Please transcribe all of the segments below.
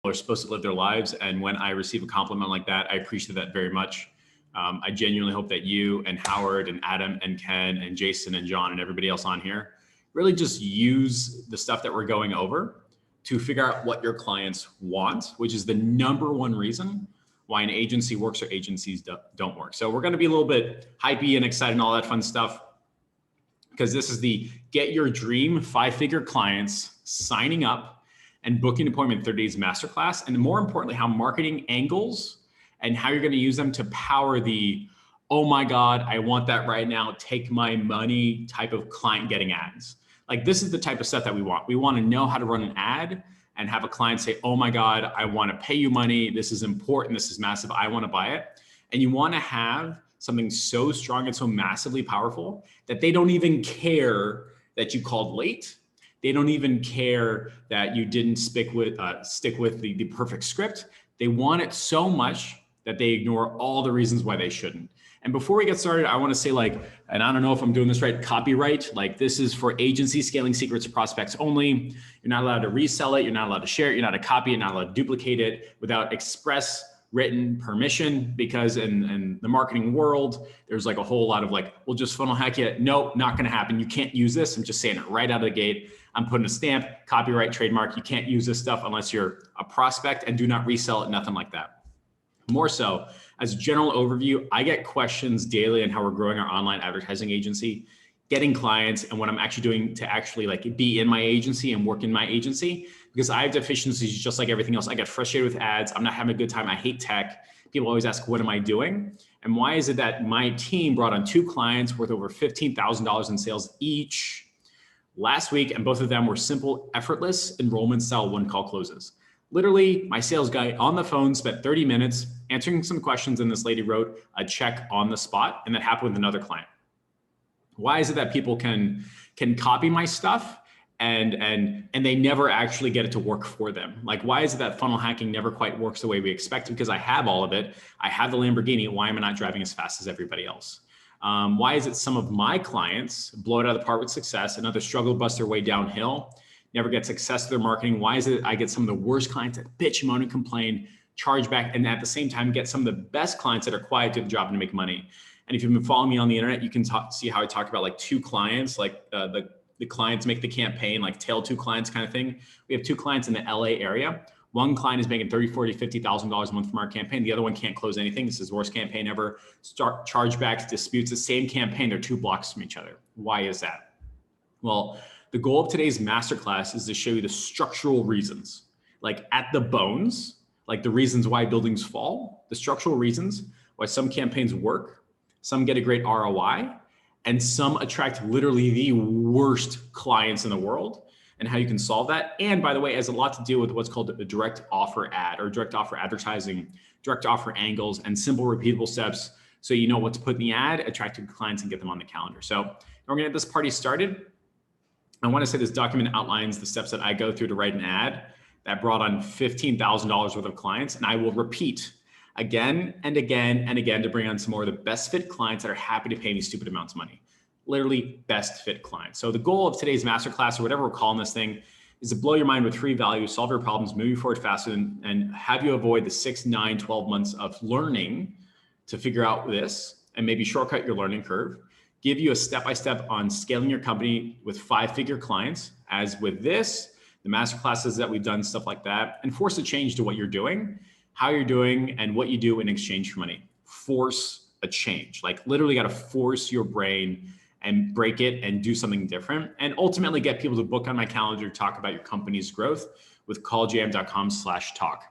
are supposed to live their lives. And when I receive a compliment like that, I appreciate that very much. I genuinely hope that you and Howard and Adam and Ken and Jason and John and everybody else on here really just use the stuff that we're going over to figure out what your clients want, which is the number one reason why an agency works or agencies don't work. So we're going to be a little bit hypey and excited and all that fun stuff, because this is the Get Your Dream 5-Figure Clients signing up and booking an appointment 30 days masterclass. And more importantly, how marketing angles and how you're going to use them to power the, oh my God, I want that right now, take my money type of client getting ads. Like, this is the type of stuff that we want. We want to know how to run an ad and have a client say, oh my God, I want to pay you money. This is important. This is massive. I want to buy it. And you want to have something so strong and so massively powerful that they don't even care that you called late. They don't even care that you didn't stick with the perfect script. They want it so much that they ignore all the reasons why they shouldn't. And before we get started, I want to say, like, and I don't know if I'm doing this right, copyright, like, this is for agency scaling secrets to prospects only. You're not allowed to resell it. You're not allowed to share it. You're not allowed to copy it. You're not allowed to duplicate it without express written permission, because in the marketing world, there's like a whole lot of like, we'll just funnel hack you. No, not going to happen. You can't use this. I'm just saying it right out of the gate. I'm putting a stamp, copyright, trademark. You can't use this stuff unless you're a prospect, and do not resell it. Nothing like that. More so, as a general overview, I get questions daily on how we're growing our online advertising agency, getting clients, and what I'm actually doing to actually like be in my agency and work in my agency, because I have deficiencies just like everything else. I get frustrated with ads. I'm not having a good time. I hate tech. People always ask, what am I doing? And why is it that my team brought on 2 clients worth over $15,000 in sales each last week, and both of them were simple, effortless enrollment style one-call closes. Literally, my sales guy on the phone spent 30 minutes answering some questions, and this lady wrote a check on the spot, and that happened with another client. Why is it that people can copy my stuff and they never actually get it to work for them? Like, why is it that funnel hacking never quite works the way we expect? Because I have all of it. I have the Lamborghini. Why am I not driving as fast as everybody else? Why is it some of my clients blow it out of the park with success and others struggle to bust their way downhill, never get success with their marketing? Why is it I get some of the worst clients that bitch, moan, and complain, charge back, and at the same time get some of the best clients that are quiet, do the job, and to make money? And if you've been following me on the internet, you can see how I talk about like 2 clients, like the clients make the campaign, like tail 2 clients kind of thing. We have 2 clients in the LA area. One client is making $30,000, $40,000, $50,000 a month from our campaign. The other one can't close anything. This is the worst campaign ever. Start chargebacks, disputes, the same campaign. They're 2 blocks from each other. Why is that? Well, the goal of today's masterclass is to show you the structural reasons, like at the bones, like the reasons why buildings fall, the structural reasons why some campaigns work, some get a great ROI, and some attract literally the worst clients in the world, and how you can solve that. And by the way, it has a lot to do with what's called a direct offer ad, or direct offer advertising, direct offer angles, and simple repeatable steps, so you know what to put in the ad, attract your clients, and get them on the calendar. So we're gonna get this party started. I want to say this document outlines the steps that I go through to write an ad that brought on $15,000 worth of clients. And I will repeat again and again and again to bring on some more of the best fit clients that are happy to pay me stupid amounts of money. Literally best fit clients. So the goal of today's masterclass, or whatever we're calling this thing, is to blow your mind with free value, solve your problems, move you forward faster, and have you avoid the 6, 9, 12 months of learning to figure out this, and maybe shortcut your learning curve. Give you a step-by-step on scaling your company with 5-figure clients, as with this, the masterclasses that we've done, stuff like that, and force a change to what you're doing, how you're doing, and what you do in exchange for money. Force a change, like literally got to force your brain and break it and do something different, and ultimately get people to book on my calendar to talk about your company's growth with calljam.com/talk.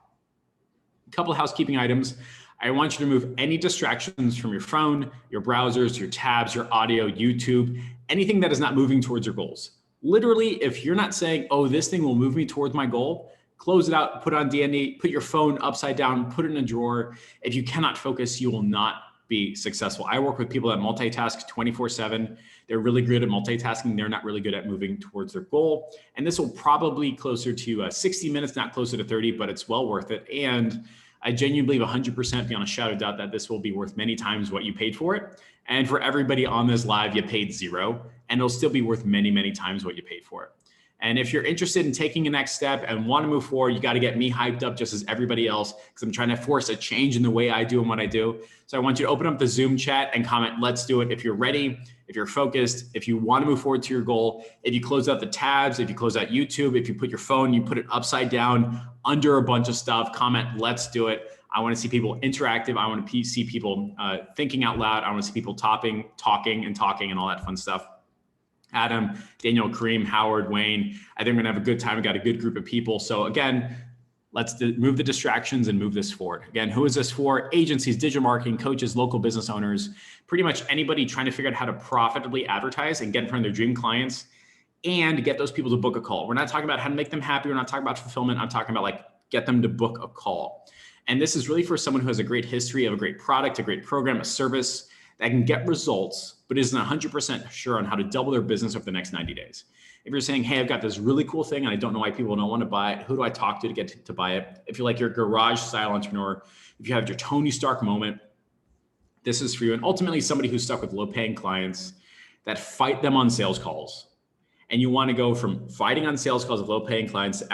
A couple of housekeeping items. I want you to remove any distractions from your phone, your browsers, your tabs, your audio, YouTube, anything that is not moving towards your goals. Literally, if you're not saying, oh, this thing will move me towards my goal, close it out, put it on D&D, put your phone upside down, put it in a drawer. If you cannot focus, you will not be successful. I work with people that multitask 24/7. They're really good at multitasking. They're not really good at moving towards their goal. And this will probably closer to 60 minutes, not closer to 30, but it's well worth it. And I genuinely believe 100% beyond a shadow of doubt that this will be worth many times what you paid for it. And for everybody on this live, you paid 0, and it'll still be worth many, many times what you paid for it. And if you're interested in taking a next step and want to move forward, you got to get me hyped up just as everybody else, because I'm trying to force a change in the way I do and what I do. So I want you to open up the Zoom chat and comment, let's do it. If you're ready, if you're focused, if you want to move forward to your goal, if you close out the tabs, if you close out YouTube, if you put your phone, you put it upside down under a bunch of stuff, comment, let's do it. I want to see people interactive. I want to see people thinking out loud. I want to see people talking and all that fun stuff. Adam, Daniel, Kareem, Howard, Wayne. I think we're gonna have a good time. We got a good group of people. So again, let's move the distractions and move this forward. Again, who is this for? Agencies, digital marketing, coaches, local business owners, pretty much anybody trying to figure out how to profitably advertise and get in front of their dream clients and get those people to book a call. We're not talking about how to make them happy. We're not talking about fulfillment. I'm talking about like get them to book a call. And this is really for someone who has a great history of a great product, a great program, a service that can get results, but isn't 100% sure on how to double their business over the next 90 days. If you're saying, hey, I've got this really cool thing and I don't know why people don't want to buy it, who do I talk to get to buy it? If you're like your garage style entrepreneur, if you have your Tony Stark moment, this is for you. And ultimately somebody who's stuck with low paying clients that fight them on sales calls. And you want to go from fighting on sales calls with low paying clients to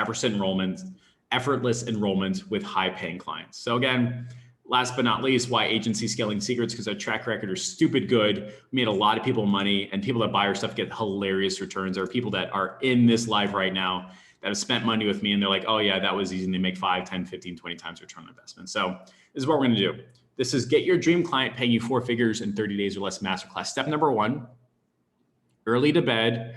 effortless enrollment with high paying clients. So again, last but not least, why agency scaling secrets, because our track record is stupid good. We made a lot of people money, and people that buy our stuff get hilarious returns. There are people that are in this live right now that have spent money with me and they're like, oh yeah, that was easy. And they make 5, 10, 15, 20 times return on investment. So this is what we're gonna do. This is get your dream client paying you 4 figures in 30 days or less masterclass. Step number 1, early to bed,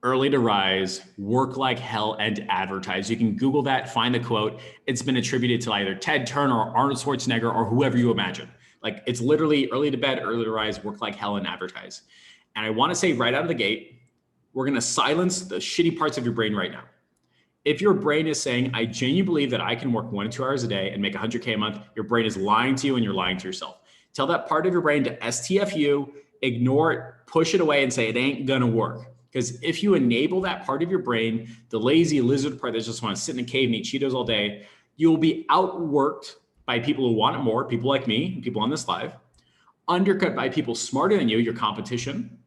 early to rise, work like hell, and advertise. You can Google that, find the quote. It's been attributed to either Ted Turner or Arnold Schwarzenegger or whoever you imagine. Like it's literally early to bed, early to rise, work like hell, and advertise. And I want to say right out of the gate, we're going to silence the shitty parts of your brain right now. If your brain is saying, I genuinely believe that I can work 1 to 2 hours a day and make 100K a month, your brain is lying to you and you're lying to yourself. Tell that part of your brain to STFU, ignore it, push it away and say, it ain't going to work. Because if you enable that part of your brain, the lazy lizard part that just want to sit in a cave and eat Cheetos all day, you'll be outworked by people who want it more, people like me, and people on this live, undercut by people smarter than you, your competition,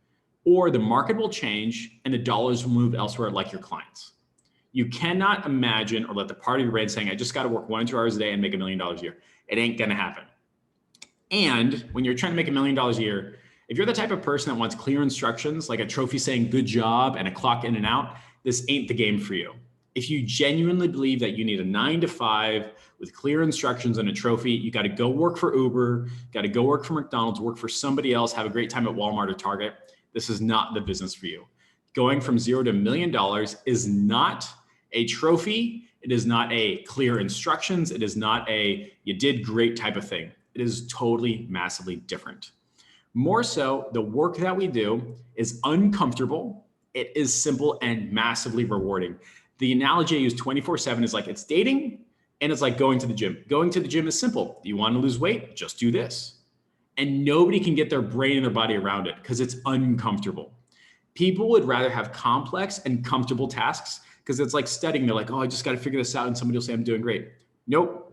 or the market will change and the dollars will move elsewhere like your clients. You cannot imagine or let the part of your brain saying, I just got to work 1 or 2 hours a day and make $1 million a year. It ain't going to happen. And when you're trying to make $1 million a year, if you're the type of person that wants clear instructions, like a trophy saying good job and a clock in and out, this ain't the game for you. If you genuinely believe that you need a 9 to 5 with clear instructions and a trophy, you got to go work for Uber, got to go work for McDonald's, work for somebody else, have a great time at Walmart or Target. This is not the business for you. Going from 0 to $1 million is not a trophy. It is not a clear instructions. It is not a you did great type of thing. It is totally massively different. More so, the work that we do is uncomfortable, it is simple, and massively rewarding. The analogy I use 24/7 is like it's dating and it's like going to the gym. Going to the gym is simple. You want to lose weight? Just do this. And nobody can get their brain and their body around it because it's uncomfortable. People would rather have complex and comfortable tasks because it's like studying. They're like, oh, I just got to figure this out. And somebody will say I'm doing great. Nope,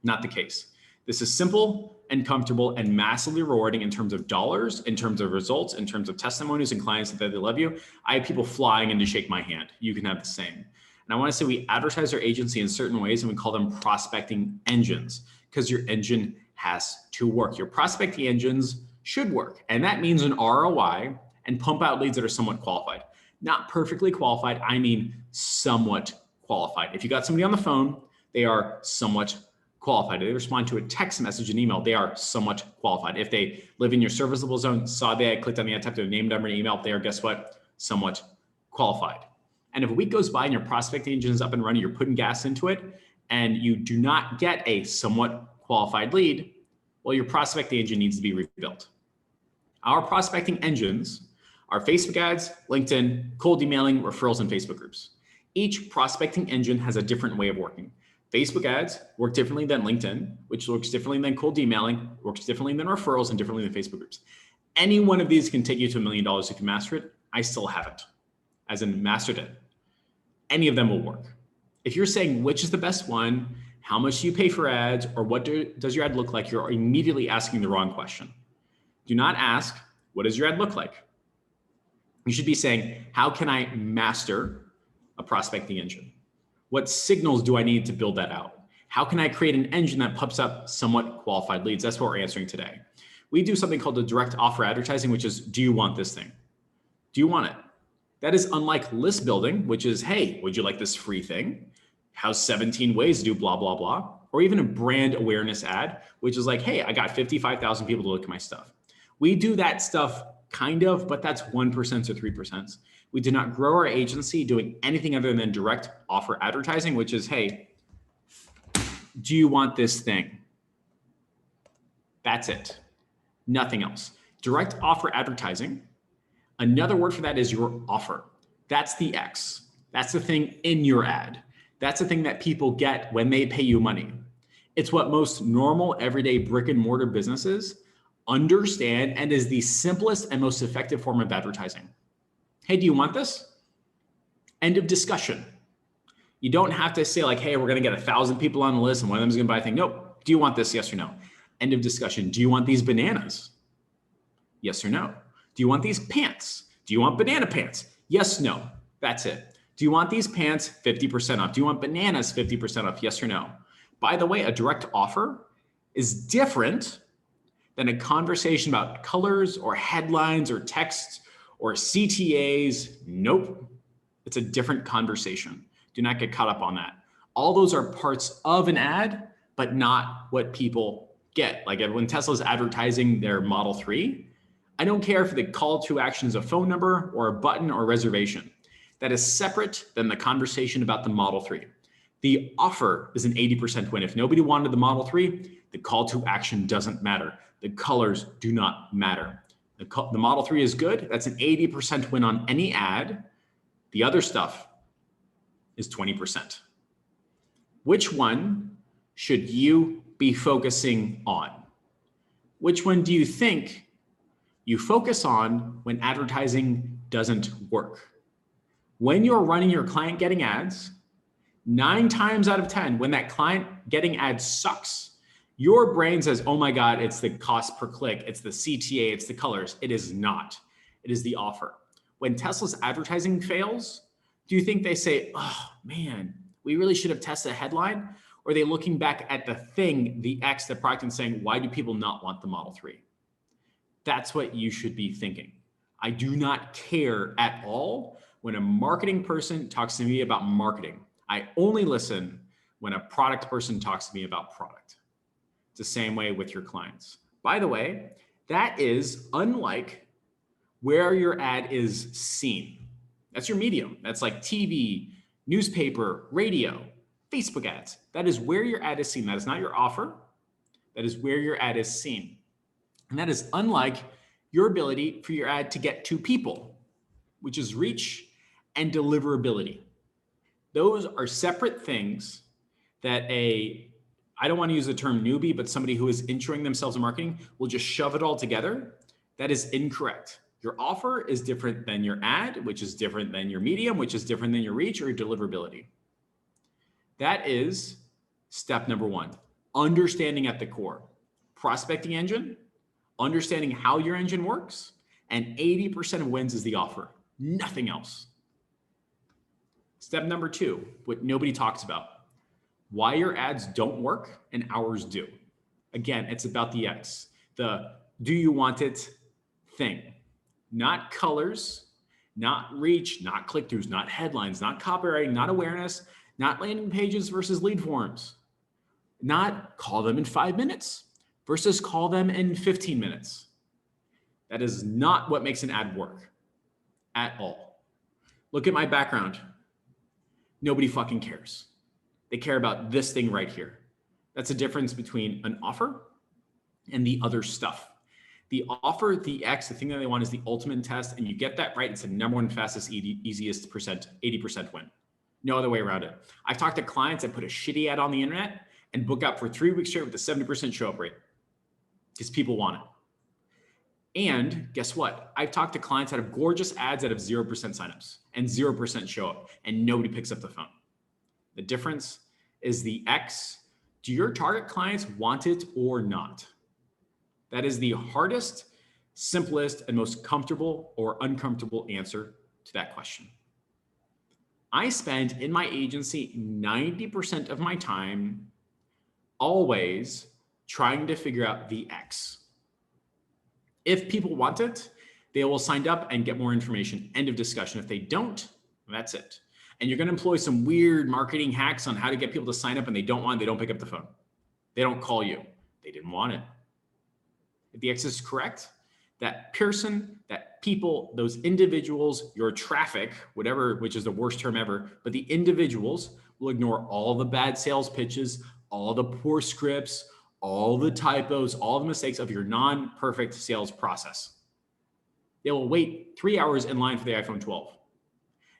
not the case. This is simple and comfortable and massively rewarding in terms of dollars, in terms of results, in terms of testimonies and clients that they love you. I have people flying in to shake my hand. You can have the same. And I want to say we advertise our agency in certain ways and we call them prospecting engines because your engine has to work. Your prospecting engines should work. And that means an ROI and pump out leads that are somewhat qualified. Not perfectly qualified. I mean, somewhat qualified. If you got somebody on the phone, they are somewhat qualified. If they respond to a text message and email, they are somewhat qualified. If they live in your serviceable zone, saw the ad, clicked on the ad, typed their name, number, and email, they are, guess what? Somewhat qualified. And if a week goes by and your prospecting engine is up and running, you're putting gas into it, and you do not get a somewhat qualified lead, well, your prospecting engine needs to be rebuilt. Our prospecting engines are Facebook ads, LinkedIn, cold emailing, referrals, and Facebook groups. Each prospecting engine has a different way of working. Facebook ads work differently than LinkedIn, which works differently than cold emailing, works differently than referrals, and differently than Facebook groups. Any one of these can take you to $1 million if you master it. I still haven't, as in mastered it. Any of them will work. If you're saying which is the best one, how much do you pay for ads, or what does your ad look like, you're immediately asking the wrong question. Do not ask, what does your ad look like? You should be saying, how can I master a prospecting engine? What signals do I need to build that out? How can I create an engine that pumps up somewhat qualified leads? That's what we're answering today. We do something called the direct offer advertising, which is, do you want this thing? Do you want it? That is unlike list building, which is, hey, would you like this free thing? How's 17 ways to do blah, blah, blah. Or even a brand awareness ad, which is like, hey, I got 55,000 people to look at my stuff. We do that stuff kind of, but that's 1% or 3%. We did not grow our agency doing anything other than direct offer advertising, which is, hey, do you want this thing? That's it. Nothing else. Direct offer advertising. Another word for that is your offer. That's the X. That's the thing in your ad. That's the thing that people get when they pay you money. It's what most normal, everyday brick and mortar businesses understand and is the simplest and most effective form of advertising. Hey, do you want this? End of discussion. You don't have to say like, hey, we're going to get 1,000 people on the list and one of them is going to buy a thing. Nope. Do you want this? Yes or no? End of discussion. Do you want these bananas? Yes or no? Do you want these pants? Do you want banana pants? Yes, no. That's it. Do you want these pants? 50% off. Do you want bananas? 50% off? Yes or no? By the way, a direct offer is different than a conversation about colors or headlines or texts or CTAs. Nope. It's a different conversation. Do not get caught up on that. All those are parts of an ad, but not what people get. Like when Tesla's advertising their Model 3, I don't care if the call to action is a phone number or a button or a reservation. That is separate than the conversation about the Model 3. The offer is an 80% win. If nobody wanted the Model 3, the call to action doesn't matter. The colors do not matter. The Model 3 is good. That's an 80% win on any ad. The other stuff is 20%. Which one should you be focusing on? Which one do you think you focus on when advertising doesn't work? When you're running your client getting ads, 9 times out of 10, when that client getting ads sucks, your brain says, oh my God, it's the cost per click, it's the CTA, it's the colors. It is not. It is the offer. When Tesla's advertising fails, do you think they say, oh man, we really should have tested a headline? Or are they looking back at the thing, the X, the product, and saying, why do people not want the Model 3? That's what you should be thinking. I do not care at all when a marketing person talks to me about marketing. I only listen when a product person talks to me about product. It's the same way with your clients. By the way, that is unlike where your ad is seen. That's your medium. That's like TV, newspaper, radio, Facebook ads. That is where your ad is seen. That is not your offer. That is where your ad is seen. And that is unlike your ability for your ad to get to people, which is reach and deliverability. Those are separate things that I don't want to use the term newbie, but somebody who is introing themselves in marketing will just shove it all together. That is incorrect. Your offer is different than your ad, which is different than your medium, which is different than your reach or your deliverability. That is step number 1, understanding at the core. Prospecting engine, understanding how your engine works, and 80% of wins is the offer, nothing else. Step number 2, what nobody talks about, why your ads don't work and ours do. Again, it's about the X, the do you want it thing, not colors, not reach, not click-throughs, not headlines, not copywriting, not awareness, not landing pages versus lead forms, not call them in 5 minutes versus call them in 15 minutes. That is not what makes an ad work at all. Look at my background. Nobody fucking cares. They care about this thing right here. That's the difference between an offer and the other stuff. The offer, the X, the thing that they want is the ultimate test, and you get that right, it's the number 1 fastest, easiest percent, 80% win. No other way around it. I've talked to clients that put a shitty ad on the internet and book out for 3 weeks straight with a 70% show up rate because people want it. And guess what? I've talked to clients that have gorgeous ads that have 0% signups and 0% show up, and nobody picks up the phone. The difference is the X. Do your target clients want it or not? That is the hardest, simplest, and most comfortable or uncomfortable answer to that question. I spend in my agency 90% of my time always trying to figure out the X. If people want it, they will sign up and get more information. End of discussion. If they don't, that's it. And you're going to employ some weird marketing hacks on how to get people to sign up and they don't pick up the phone. They don't call you. They didn't want it. If the X is correct, that person, that people, those individuals, your traffic, whatever, which is the worst term ever, but the individuals will ignore all the bad sales pitches, all the poor scripts, all the typos, all the mistakes of your non-perfect sales process. They will wait 3 hours in line for the iPhone 12.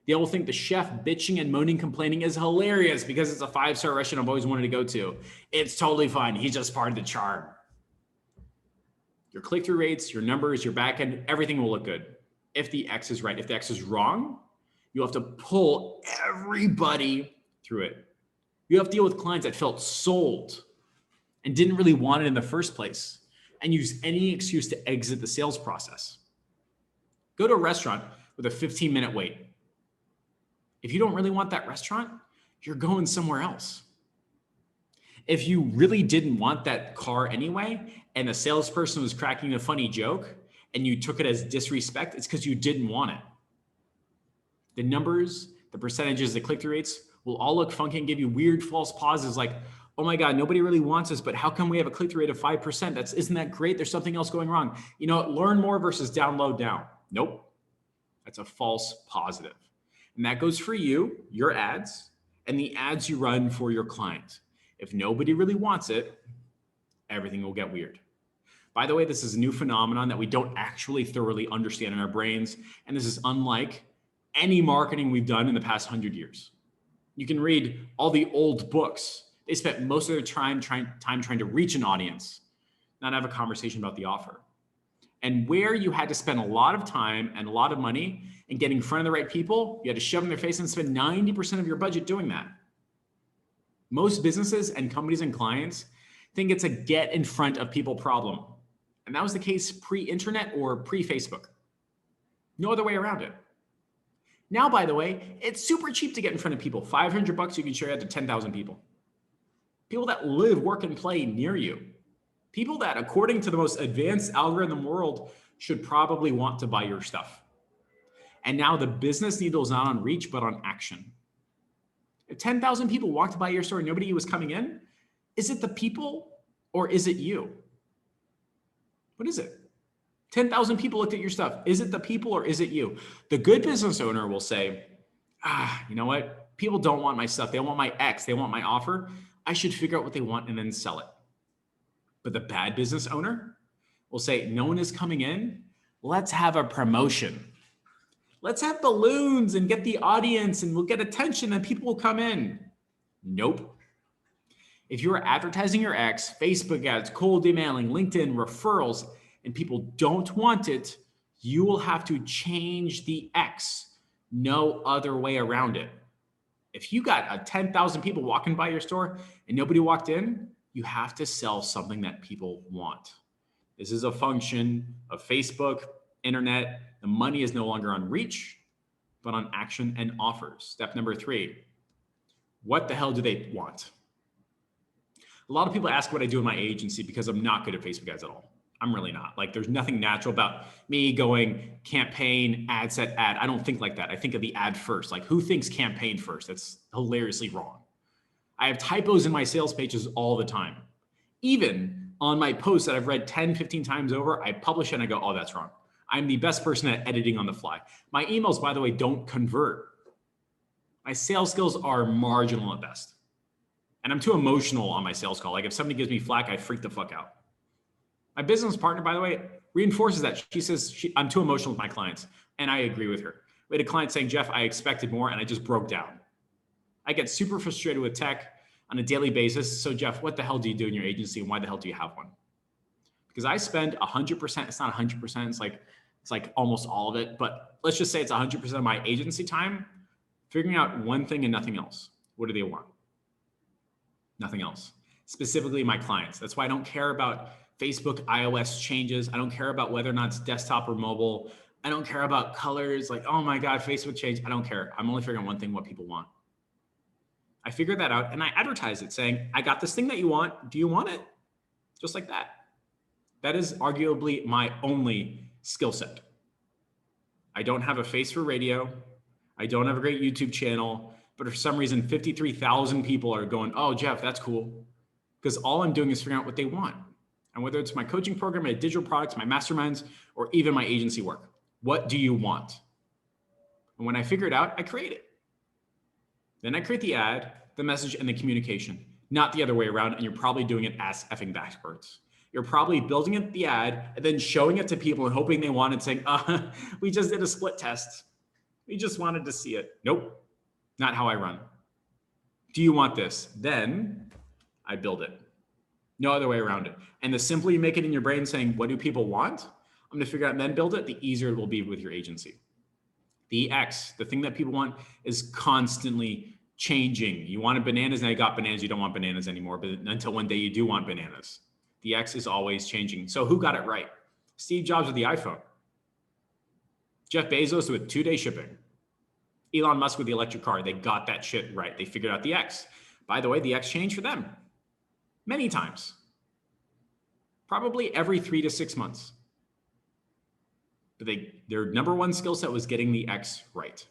They will think the chef bitching and moaning, complaining is hilarious because it's a 5-star restaurant I've always wanted to go to. It's totally fine. He's just part of the charm. Your click-through rates, your numbers, your backend, everything will look good if the X is right. If the X is wrong, you have to pull everybody through it. You have to deal with clients that felt sold and didn't really want it in the first place and use any excuse to exit the sales process. Go to a restaurant with a 15-minute wait. If you don't really want that restaurant, you're going somewhere else. If you really didn't want that car anyway, and the salesperson was cracking a funny joke and you took it as disrespect, it's because you didn't want it. The numbers, the percentages, the click-through rates will all look funky and give you weird false pauses like, oh my God, nobody really wants this, but how come we have a click-through rate of 5%? Isn't that great? There's something else going wrong. Learn more versus download down. Nope. That's a false positive. And that goes for you, your ads, and the ads you run for your client. If nobody really wants it, everything will get weird. By the way, this is a new phenomenon that we don't actually thoroughly understand in our brains. And this is unlike any marketing we've done in the past 100 years. You can read all the old books. They spent most of their time trying to reach an audience, not have a conversation about the offer. And where you had to spend a lot of time and a lot of money in getting in front of the right people, you had to shove in their face and spend 90% of your budget doing that. Most businesses and companies and clients think it's a get in front of people problem. And that was the case pre-internet or pre-Facebook. No other way around it. Now, by the way, it's super cheap to get in front of people. $500, you can share that to 10,000 people. People that live, work, and play near you. People that, according to the most advanced algorithm in the world, should probably want to buy your stuff. And now the business needle is not on reach, but on action. If 10,000 people walked by your store and nobody was coming in, is it the people or is it you? What is it? 10,000 people looked at your stuff. Is it the people or is it you? The good business owner will say, you know what? People don't want my stuff. They want my X. They want my offer. I should figure out what they want and then sell it. But the bad business owner will say, no one is coming in. Let's have a promotion. Let's have balloons and get the audience and we'll get attention and people will come in. Nope. If you're advertising your X, Facebook ads, cold emailing, LinkedIn, referrals, and people don't want it, you will have to change the X. No other way around it. If you got 10,000 people walking by your store and nobody walked in, you have to sell something that people want. This is a function of Facebook, internet. The money is no longer on reach, but on action and offers. Step number 3, what the hell do they want? A lot of people ask what I do in my agency because I'm not good at Facebook ads at all. I'm really not. Like, there's nothing natural about me going campaign, ad set, ad. I don't think like that. I think of the ad first. Like, who thinks campaign first? That's hilariously wrong. I have typos in my sales pages all the time. Even on my posts that I've read 10, 15 times over, I publish it and I go, oh, that's wrong. I'm the best person at editing on the fly. My emails, by the way, don't convert. My sales skills are marginal at best. And I'm too emotional on my sales call. Like, if somebody gives me flack, I freak the fuck out. My business partner, by the way, reinforces that. She says, I'm too emotional with my clients. And I agree with her. We had a client saying, Jeff, I expected more and I just broke down. I get super frustrated with tech on a daily basis. So Jeff, what the hell do you do in your agency and why the hell do you have one? Because I spend 100%, it's not 100%, it's like almost all of it, but let's just say it's 100% of my agency time figuring out one thing and nothing else. What do they want? Nothing else. Specifically my clients. That's why I don't care about Facebook iOS changes. I don't care about whether or not it's desktop or mobile. I don't care about colors. Like, oh my God, Facebook changed. I don't care. I'm only figuring out one thing, what people want. I figured that out and I advertise it saying, I got this thing that you want. Do you want it? Just like that. That is arguably my only skill set. I don't have a face for radio. I don't have a great YouTube channel, but for some reason, 53,000 people are going, oh, Jeff, that's cool. Because all I'm doing is figuring out what they want. And whether it's my coaching program, my digital products, my masterminds, or even my agency work, what do you want? And when I figure it out, I create it. Then I create the ad, the message, and the communication, not the other way around. And you're probably doing it ass effing backwards. You're probably building it, the ad, and then showing it to people and hoping they want it, saying, we just did a split test. We just wanted to see it. Nope, not how I run. Do you want this? Then I build it. No other way around it. And the simpler you make it in your brain saying, what do people want? I'm going to figure out and then build it, the easier it will be with your agency. The X, the thing that people want, is constantly changing. You wanted bananas, now you got bananas. You don't want bananas anymore, but until one day you do want bananas. The X is always changing. So who got it right? Steve Jobs with the iPhone. Jeff Bezos with 2-day shipping. Elon Musk with the electric car. They got that shit right. They figured out the X. By the way, the X changed for them many times. Probably every 3 to 6 months. But their number one skill set was getting the X right.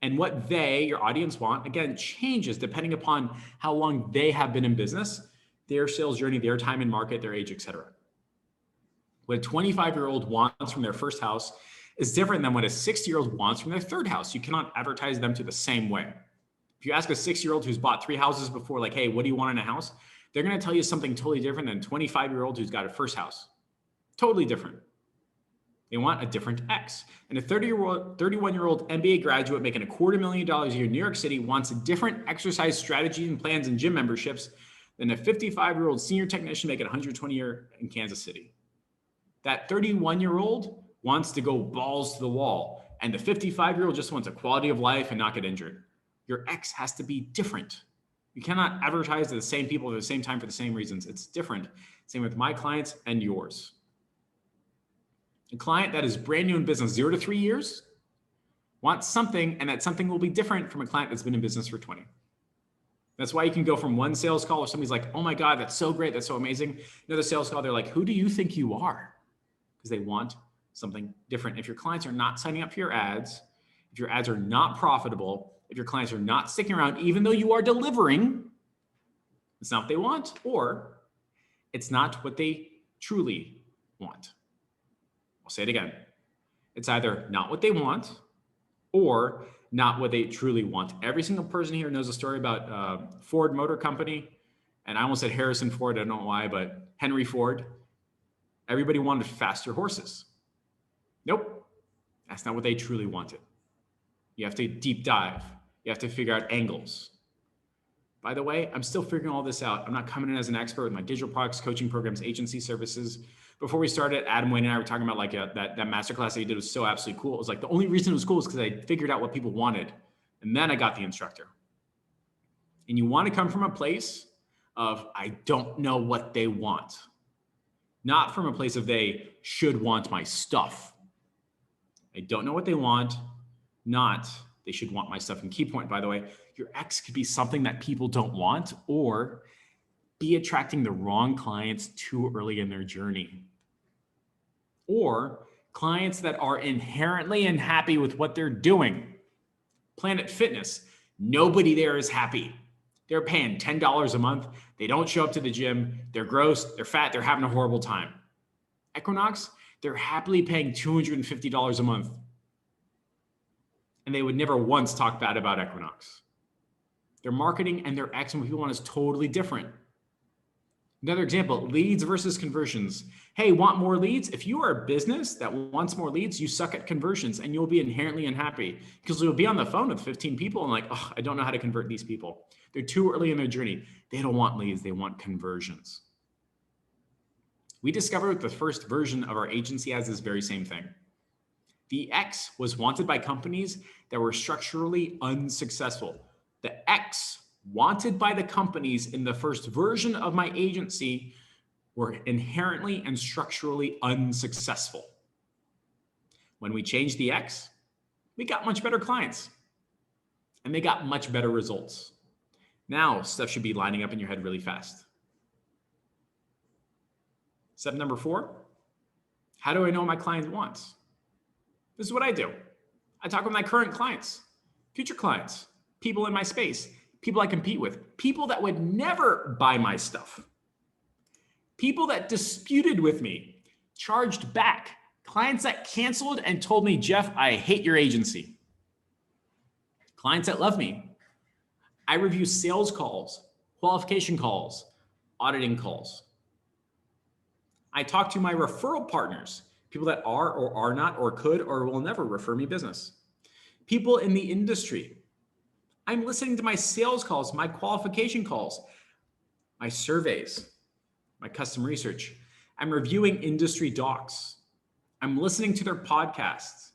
And what they, your audience, want, again, changes depending upon how long they have been in business, their sales journey, their time in market, their age, etc. What a 25-year-old wants from their first house is different than what a 60-year-old wants from their third house. You cannot advertise them to the same way. If you ask a 60-year-old who's bought 3 houses before, like, hey, what do you want in a house? They're going to tell you something totally different than a 25-year-old who's got a first house. Totally different. They want a different X. And a 31-year-old MBA graduate making $250,000 a year in New York City wants a different exercise strategy and plans and gym memberships than a 55-year-old senior technician making $120,000 a year in Kansas City. That 31-year-old wants to go balls to the wall, and the 55-year-old just wants a quality of life and not get injured. Your X has to be different. You cannot advertise to the same people at the same time for the same reasons. It's different. Same with my clients and yours. A client that is brand new in business, 0 to 3 years, wants something, and that something will be different from a client that's been in business for 20. That's why you can go from one sales call where somebody's like, oh my God, that's so great, that's so amazing. Another sales call, they're like, who do you think you are? Because they want something different. If your clients are not signing up for your ads, if your ads are not profitable, if your clients are not sticking around, even though you are delivering, it's not what they want, or it's not what they truly want. I'll say it again. It's either not what they want or not what they truly want. Every single person here knows a story about Ford Motor Company. And I almost said Harrison Ford. I don't know why, but Henry Ford. Everybody wanted faster horses. Nope. That's not what they truly wanted. You have to deep dive. You have to figure out angles. By the way, I'm still figuring all this out. I'm not coming in as an expert with my digital products, coaching programs, agency services. Before we started, Adam, Wayne, and I were talking about like that masterclass that you did was so absolutely cool. It was like the only reason it was cool is because I figured out what people wanted. And then I got the instructor. And you want to come from a place of, I don't know what they want. Not from a place of they should want my stuff. I don't know what they want, not they should want my stuff. And key point, by the way, your X could be something that people don't want or be attracting the wrong clients too early in their journey. Or clients that are inherently unhappy with what they're doing. Planet Fitness, nobody there is happy. They're paying $10 a month. They don't show up to the gym. They're gross, they're fat, they're having a horrible time. Equinox, they're happily paying $250 a month. And they would never once talk bad about Equinox. Their marketing and their X and what people want is totally different. Another example, leads versus conversions. Hey, want more leads? If you are a business that wants more leads, you suck at conversions and you'll be inherently unhappy because you'll be on the phone with 15 people and like, oh, I don't know how to convert these people. They're too early in their journey. They don't want leads, they want conversions. We discovered the first version of our agency has this very same thing. The X was wanted by companies that were structurally unsuccessful. The X wanted by the companies in the first version of my agency were inherently and structurally unsuccessful. When we changed the X, we got much better clients and they got much better results. Now stuff should be lining up in your head really fast. Step number 4, how do I know what my client wants? This is what I do. I talk with my current clients, future clients, people in my space, people I compete with, people that would never buy my stuff, people that disputed with me, charged back, clients that canceled and told me, Jeff, I hate your agency. Clients that love me. I review sales calls, qualification calls, auditing calls. I talk to my referral partners, people that are or are not or could or will never refer me business. People in the industry. I'm listening to my sales calls, my qualification calls, my surveys, my custom research. I'm reviewing industry docs. I'm listening to their podcasts.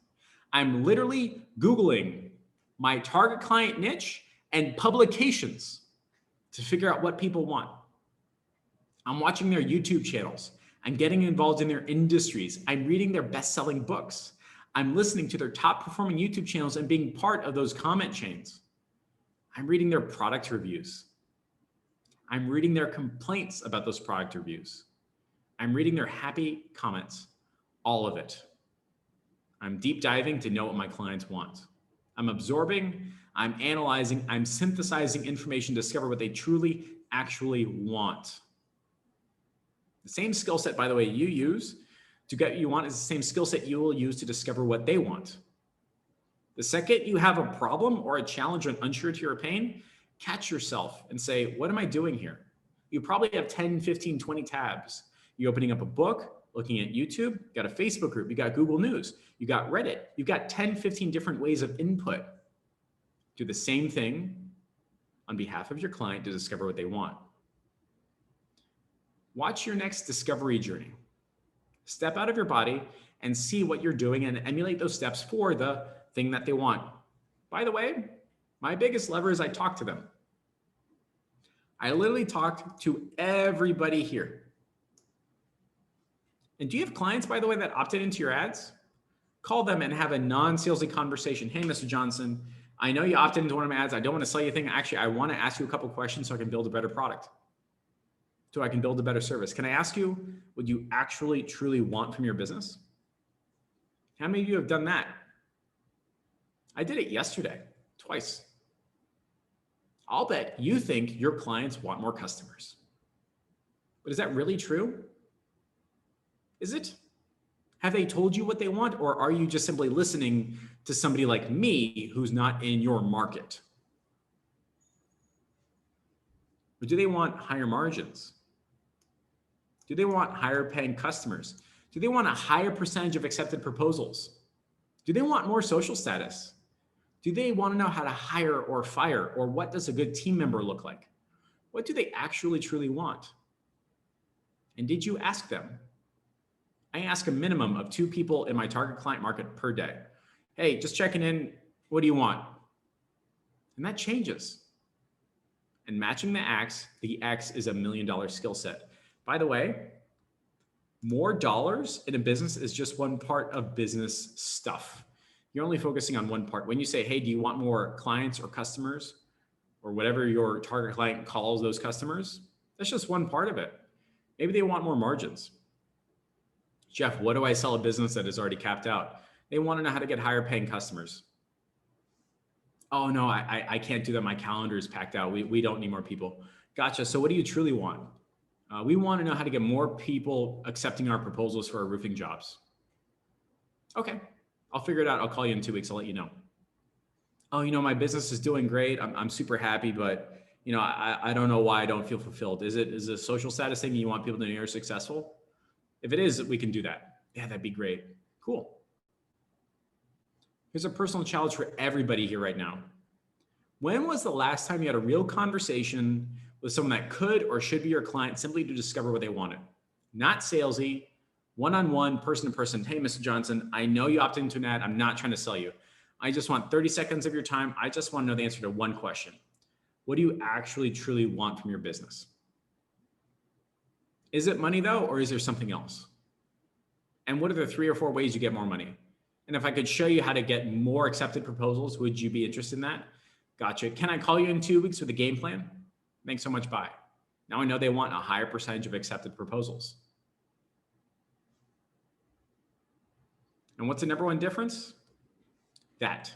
I'm literally Googling my target client niche and publications to figure out what people want. I'm watching their YouTube channels. I'm getting involved in their industries. I'm reading their best-selling books. I'm listening to their top-performing YouTube channels and being part of those comment chains. I'm reading their product reviews. I'm reading their complaints about those product reviews. I'm reading their happy comments, all of it. I'm deep diving to know what my clients want. I'm absorbing, I'm analyzing, I'm synthesizing information to discover what they truly, actually want. The same skill set, by the way, you use to get what you want is the same skill set you will use to discover what they want. The second you have a problem or a challenge or an uncertainty or a pain, catch yourself and say, what am I doing here? You probably have 10, 15, 20 tabs. You're opening up a book, looking at YouTube, you got a Facebook group, you got Google News, you got Reddit, you've got 10, 15 different ways of input. Do the same thing on behalf of your client to discover what they want. Watch your next discovery journey. Step out of your body and see what you're doing and emulate those steps for the thing that they want. By the way, my biggest lever is I talk to them. I literally talk to everybody here. And do you have clients, by the way, that opted into your ads? Call them and have a non-salesy conversation. Hey, Mr. Johnson, I know you opted into one of my ads. I don't want to sell you a thing. Actually, I want to ask you a couple questions so I can build a better product. So I can build a better service. Can I ask you what you actually truly want from your business? How many of you have done that? I did it yesterday, twice. I'll bet you think your clients want more customers. But is that really true? Is it? Have they told you what they want, or are you just simply listening to somebody like me who's not in your market? Or do they want higher margins? Do they want higher paying customers? Do they want a higher percentage of accepted proposals? Do they want more social status? Do they want to know how to hire or fire, or what does a good team member look like? What do they actually truly want? And did you ask them? I ask a minimum of 2 people in my target client market per day. Hey, just checking in. What do you want? And that changes. And matching the X is $1 million skill set. By the way, more dollars in a business is just one part of business stuff. You're only focusing on one part. When you say, hey, do you want more clients or customers or whatever your target client calls those customers? That's just one part of it. Maybe they want more margins. Jeff, what do I sell a business that is already capped out? They want to know how to get higher paying customers. Oh no, I can't do that. My calendar is packed out. We don't need more people. Gotcha. So what do you truly want? We want to know how to get more people accepting our proposals for our roofing jobs. Okay, I'll figure it out. I'll call you in 2 weeks. I'll let you know. Oh, my business is doing great. I'm super happy, but I don't know why I don't feel fulfilled. Is it a social status thing? You want people to know you're successful? If it is, we can do that. Yeah, that'd be great. Cool. Here's a personal challenge for everybody here right now. When was the last time you had a real conversation with someone that could or should be your client simply to discover what they wanted? Not salesy, one-on-one, person-to-person. Hey, Mr. Johnson, I know you opted into an ad. I'm not trying to sell you. I just want 30 seconds of your time. I just want to know the answer to one question. What do you actually truly want from your business? Is it money though, or is there something else? And what are the 3 or 4 ways you get more money? And if I could show you how to get more accepted proposals, would you be interested in that? Gotcha. Can I call you in 2 weeks with a game plan? Thanks so much. Bye. Now I know they want a higher percentage of accepted proposals. And what's the number one difference? That.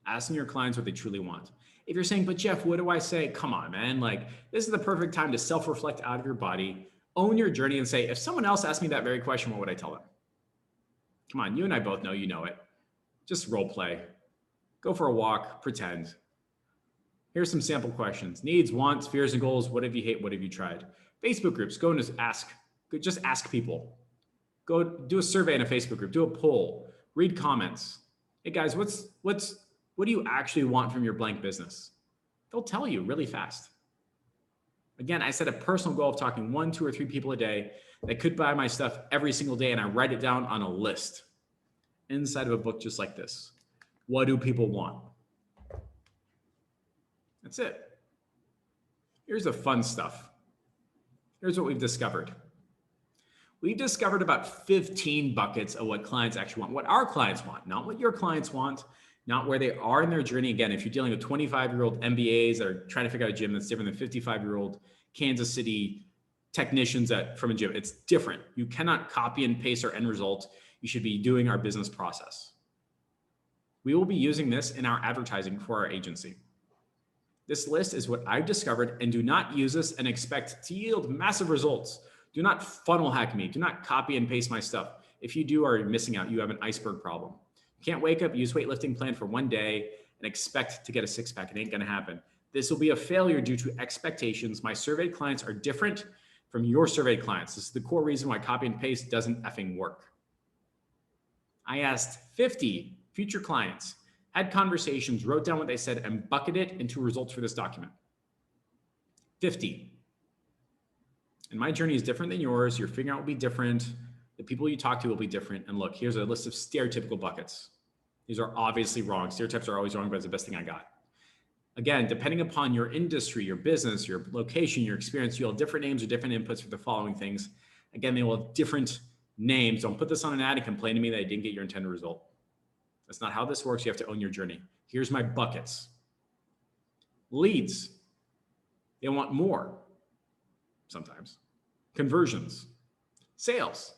Asking your clients what they truly want. If you're saying, but Jeff, what do I say? Come on, man. Like, this is the perfect time to self-reflect out of your body, own your journey, and say, if someone else asked me that very question, what would I tell them? Come on, you and I both know you know it. Just role play. Go for a walk, pretend. Here's some sample questions. Needs, wants, fears, and goals. What have you hate? What have you tried? Facebook groups, go and just ask people. Go do a survey in a Facebook group, do a poll, read comments. Hey guys, what do you actually want from your blank business? They'll tell you really fast. Again, I set a personal goal of talking 1, 2, or 3 people a day that could buy my stuff every single day, and I write it down on a list inside of a book just like this. What do people want? That's it. Here's the fun stuff. Here's what we've discovered. We've discovered about 15 buckets of what clients actually want, what our clients want, not what your clients want, not where they are in their journey. Again, if you're dealing with 25-year-old MBAs that are trying to figure out a gym that's different than 55-year-old Kansas City technicians from a gym, it's different. You cannot copy and paste our end result. You should be doing our business process. We will be using this in our advertising for our agency. This list is what I've discovered, and do not use this and expect to yield massive results. Do not funnel hack me. Do not copy and paste my stuff. If you do, are missing out. You have an iceberg problem. You can't wake up, use weightlifting plan for one day, and expect to get a six-pack. It ain't gonna happen. This will be a failure due to expectations. My surveyed clients are different from your surveyed clients. This is the core reason why copy and paste doesn't effing work. I asked 50 future clients, had conversations, wrote down what they said, and bucketed it into results for this document. 50. And my journey is different than yours. Your figuring out will be different. The people you talk to will be different. And look, here's a list of stereotypical buckets. These are obviously wrong. Stereotypes are always wrong, but it's the best thing I got. Again, depending upon your industry, your business, your location, your experience, you'll have different names or different inputs for the following things. Again, they will have different names. Don't put this on an ad and complain to me that I didn't get your intended result. That's not how this works. You have to own your journey. Here's my buckets. Leads. They want more sometimes. Conversions. Sales.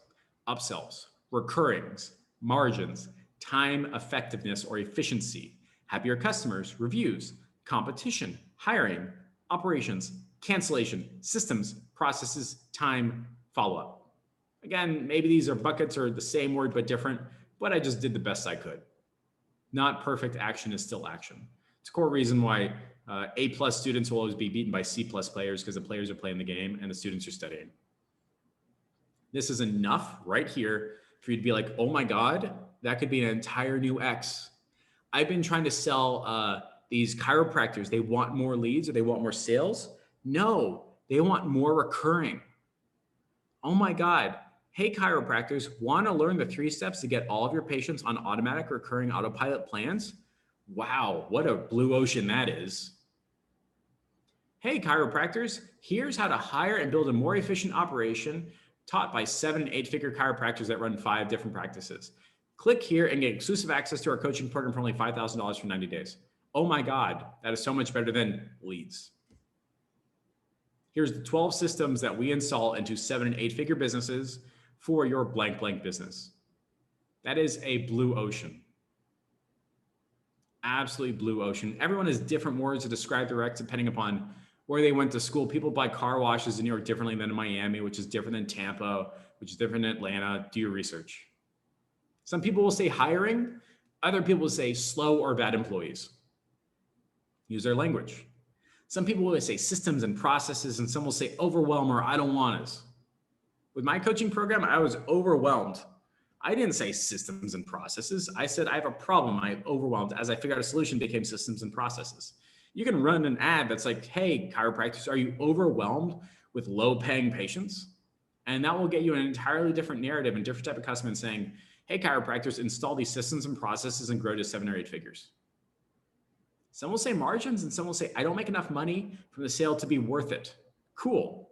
Upsells. Recurrings. Margins. Time effectiveness or efficiency. Happier customers. Reviews. Competition. Hiring. Operations. Cancellation. Systems. Processes. Time. Follow-up. Again, maybe these are buckets or the same word but different, but I just did the best I could. Not perfect. Action is still action. It's a core reason why A+ students will always be beaten by C+ players, because the players are playing the game and the students are studying. This is enough right here for you to be like, oh my God, that could be an entire new X. I've been trying to sell these chiropractors. They want more leads or they want more sales. No, they want more recurring. Oh my God. Hey, chiropractors, want to learn the 3 steps to get all of your patients on automatic recurring autopilot plans? Wow, what a blue ocean that is. Hey, chiropractors, here's how to hire and build a more efficient operation taught by 7- and 8-figure chiropractors that run 5 different practices. Click here and get exclusive access to our coaching program for only $5,000 for 90 days. Oh my God, that is so much better than leads. Here's the 12 systems that we install into 7- and 8-figure businesses for your blank business. That is a blue ocean. Absolutely blue ocean. Everyone has different words to describe the Rex depending upon where they went to school. People buy car washes in New York differently than in Miami, which is different than Tampa, which is different than Atlanta. Do your research. Some people will say hiring. Other people will say slow or bad employees. Use their language. Some people will say systems and processes, and some will say overwhelm or I don't want us. With my coaching program, I was overwhelmed. I didn't say systems and processes. I said, I have a problem. I'm overwhelmed. As I figured out a solution, became systems and processes. You can run an ad that's like, hey, chiropractors, are you overwhelmed with low-paying patients? And that will get you an entirely different narrative and different type of customer saying, hey, chiropractors, install these systems and processes and grow to 7 or 8 figures. Some will say margins, and some will say, I don't make enough money from the sale to be worth it. Cool.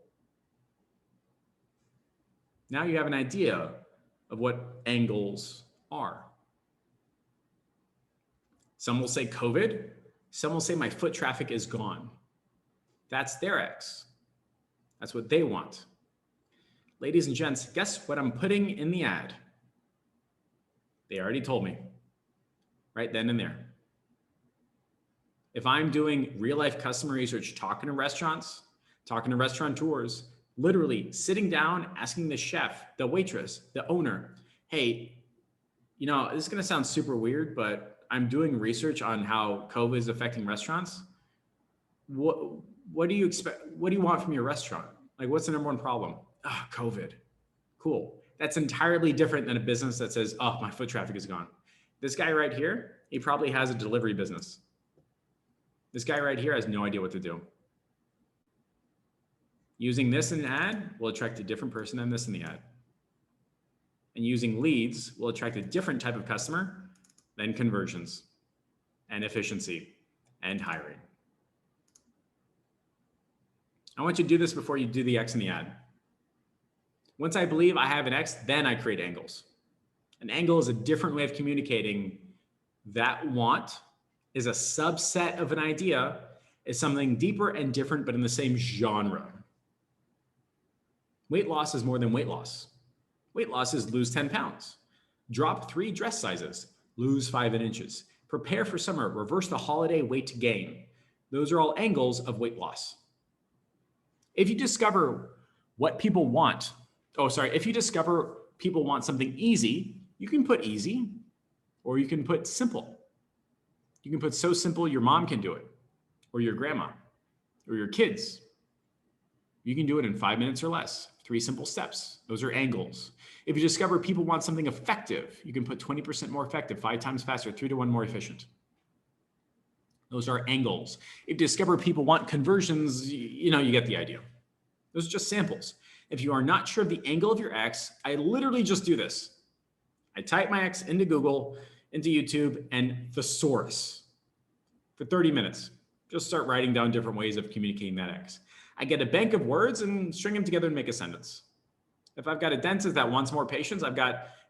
Now you have an idea of what angles are. Some will say COVID. Some will say my foot traffic is gone. That's their X. That's what they want. Ladies and gents, guess what I'm putting in the ad? They already told me right then and there. If I'm doing real life customer research, talking to restaurants, talking to restaurateurs, literally sitting down, asking the chef, the waitress, the owner, hey, you know, this is going to sound super weird, but I'm doing research on how COVID is affecting restaurants. What do you expect? What do you want from your restaurant? Like, what's the number one problem? Ah, COVID. Cool. That's entirely different than a business that says, oh, my foot traffic is gone. This guy right here, he probably has a delivery business. This guy right here has no idea what to do. Using this in an ad will attract a different person than this in the ad. And using leads will attract a different type of customer than conversions and efficiency and hiring. I want you to do this before you do the X in the ad. Once I believe I have an X, then I create angles. An angle is a different way of communicating that want is a subset of an idea, is something deeper and different, but in the same genre. Weight loss is more than weight loss. Weight loss is lose 10 pounds, drop 3 dress sizes, lose 5 inches, prepare for summer, reverse the holiday weight gain. Those are all angles of weight loss. If you discover what people want, if you discover people want something easy, you can put easy, or you can put simple. You can put so simple your mom can do it, or your grandma, or your kids. You can do it in 5 minutes or less. 3 simple steps. Those are angles. If you discover people want something effective, you can put 20% more effective, 5 times faster, 3 to 1 more efficient. Those are angles. If you discover people want conversions, you get the idea. Those are just samples. If you are not sure of the angle of your X, I literally just do this. I type my X into Google, into YouTube, and thesaurus for 30 minutes. Just start writing down different ways of communicating that X. I get a bank of words and string them together and make a sentence. If I've got a dentist that wants more patients,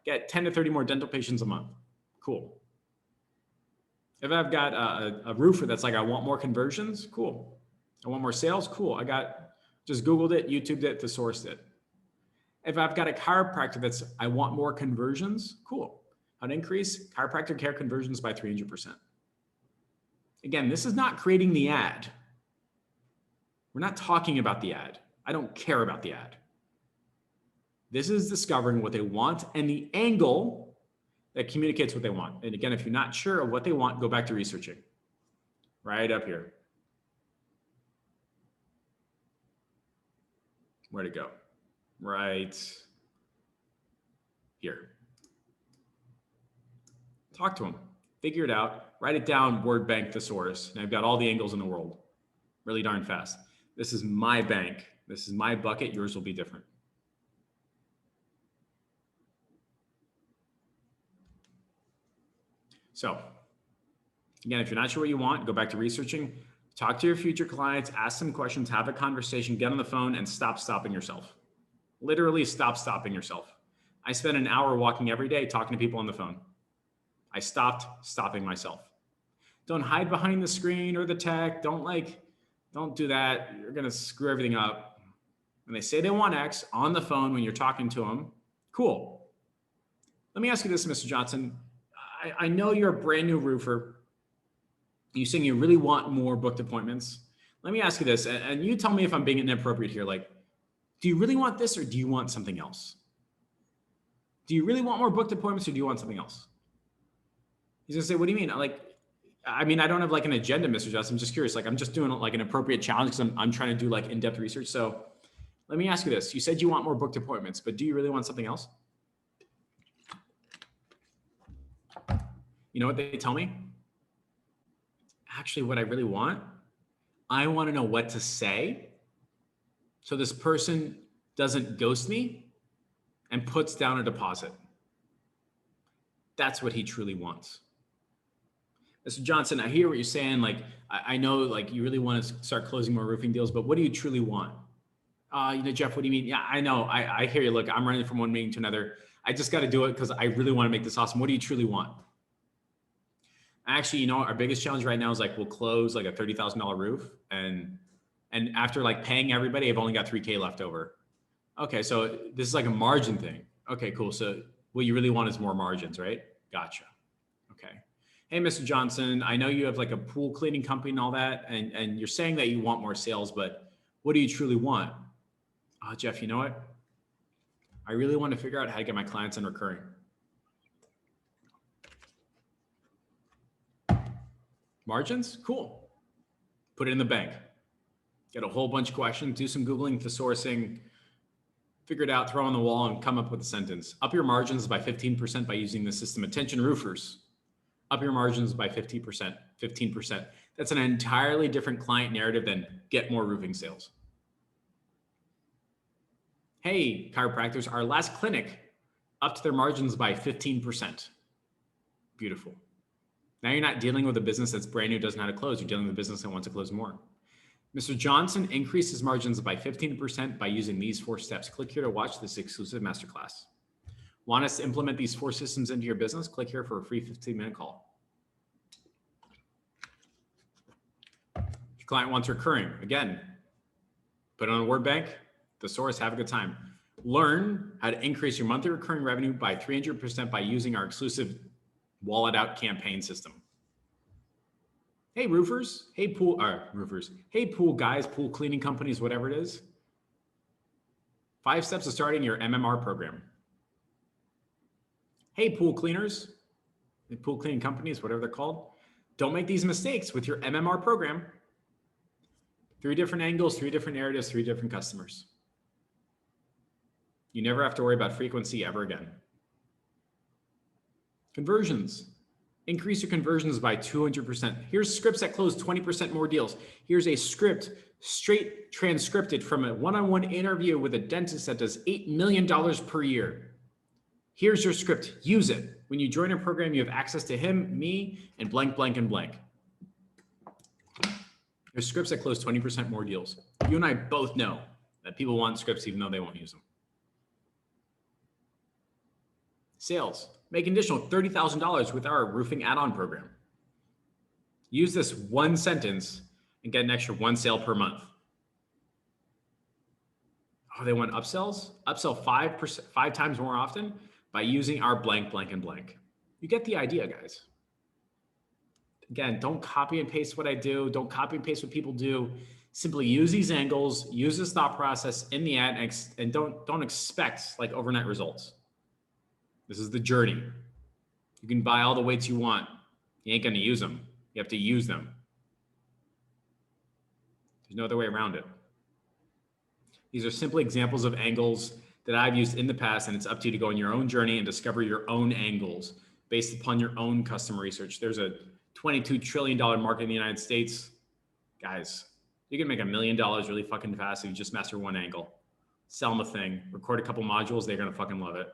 get 10 to 30 more dental patients a month. Cool. If I've got a roofer that's like, I want more conversions, cool. I want more sales, cool. Just Googled it, YouTubed it, thesaurused it. If I've got a chiropractor that's, I want more conversions, cool. How to increase chiropractor care conversions by 300%. Again, this is not creating the ad. We're not talking about the ad. I don't care about the ad. This is discovering what they want and the angle that communicates what they want. And again, if you're not sure of what they want, go back to researching. Right up here. Where'd it go? Right here. Talk to them. Figure it out. Write it down, word bank thesaurus. And I've got all the angles in the world. Really darn fast. This is my bank. This is my bucket. Yours will be different. So again, if you're not sure what you want, go back to researching, talk to your future clients, ask some questions, have a conversation, get on the phone, and stop stopping yourself. Literally stop stopping yourself. I spend an hour walking every day talking to people on the phone. I stopped stopping myself. Don't hide behind the screen or the tech. Don't do that. You're going to screw everything up. When they say they want X on the phone when you're talking to them, cool. Let me ask you this, Mr. Johnson. I know you're a brand new roofer. You're saying you really want more booked appointments. Let me ask you this, and you tell me if I'm being inappropriate here. Like, do you really want this or do you want something else? Do you really want more booked appointments or do you want something else? He's gonna say, what do you mean? I don't have like an agenda, Mr. Johnson. I'm just curious. Like, I'm just doing like an appropriate challenge because I'm trying to do like in-depth research. So let me ask you this. You said you want more booked appointments, but do you really want something else? You know what they tell me? Actually, what I really want, I want to know what to say so this person doesn't ghost me and puts down a deposit. That's what he truly wants. Mr. Johnson, I hear what you're saying. Like, I know like you really want to start closing more roofing deals, but what do you truly want? Jeff, what do you mean? Yeah, I know. I hear you. Look, I'm running from one meeting to another. I just got to do it because I really want to make this awesome. What do you truly want? Actually, you know, our biggest challenge right now is like we'll close like a $30,000 roof, and after like paying everybody, I've only got 3K left over. Okay, so this is like a margin thing. Okay, cool. So what you really want is more margins, right? Gotcha. Okay. Hey, Mr. Johnson, I know you have like a pool cleaning company and all that, and you're saying that you want more sales, but what do you truly want? Jeff, you know what? I really want to figure out how to get my clients on recurring. Margins? Cool. Put it in the bank. Get a whole bunch of questions, do some Googling, thesaurusing, figure it out, throw on the wall, and come up with a sentence. Up your margins by 15% by using the system. Attention roofers. Up your margins by 50%, 15%. That's an entirely different client narrative than get more roofing sales. Hey, chiropractors, our last clinic upped their margins by 15%. Beautiful. Now you're not dealing with a business that's brand new, doesn't know how to close. You're dealing with a business that wants to close more. Mr. Johnson increased his margins by 15% by using these 4 steps. Click here to watch this exclusive masterclass. Want us to implement these 4 systems into your business? Click here for a free 15-minute call. Your client wants recurring. Again, put it on a word bank, thesaurus, have a good time. Learn how to increase your monthly recurring revenue by 300% by using our exclusive wallet out campaign system. Hey, roofers. Hey, roofers. Hey, pool guys, pool cleaning companies, whatever it is. 5 steps to starting your MMR program. Hey, pool cleaners, pool cleaning companies, whatever they're called. Don't make these mistakes with your MMR program. 3 different angles, 3 different narratives, 3 different customers. You never have to worry about frequency ever again. Conversions. Increase your conversions by 200%. Here's scripts that close 20% more deals. Here's a script straight transcripted from a one-on-one interview with a dentist that does $8 million per year. Here's your script. Use it. When you join our program, you have access to him, me, and blank, blank, and blank. There's scripts that close 20% more deals. You and I both know that people want scripts even though they won't use them. Sales. Make an additional $30,000 with our roofing add-on program. Use this 1 sentence and get an extra 1 sale per month. Oh, they want upsells? Upsell 5 times more often by using our blank, blank, and blank. You get the idea, guys. Again, don't copy and paste what I do. Don't copy and paste what people do. Simply use these angles, use this thought process in the ad, and don't expect like overnight results. This is the journey. You can buy all the weights you want. You ain't going to use them. You have to use them. There's no other way around it. These are simple examples of angles that I've used in the past, and it's up to you to go on your own journey and discover your own angles based upon your own customer research. There's a $22 trillion market in the United States. Guys, you can make $1 million really fucking fast if you just master 1 angle. Sell them a thing, record a couple modules, they're going to fucking love it.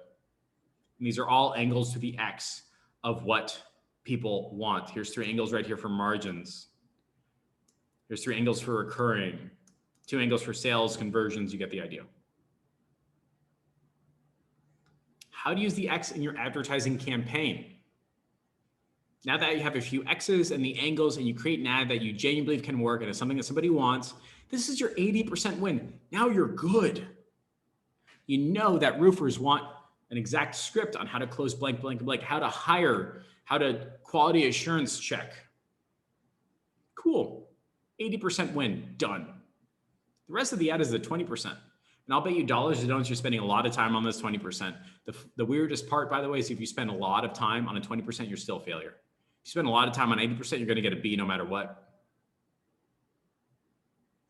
And these are all angles to the X of what people want. Here's 3 angles right here for margins. Here's 3 angles for recurring, 2 angles for sales, conversions. You get the idea. How to use the X in your advertising campaign. Now that you have a few X's and the angles and you create an ad that you genuinely believe can work and it's something that somebody wants, this is your 80% win. Now you're good. You know that roofers want an exact script on how to close blank, blank, blank, how to hire, how to quality assurance check. Cool. 80% win, done. The rest of the ad is the 20%. And I'll bet you dollars and donuts you're spending a lot of time on this 20%. The weirdest part, by the way, is if you spend a lot of time on a 20%, you're still a failure. If you spend a lot of time on 80%, you're going to get a B no matter what.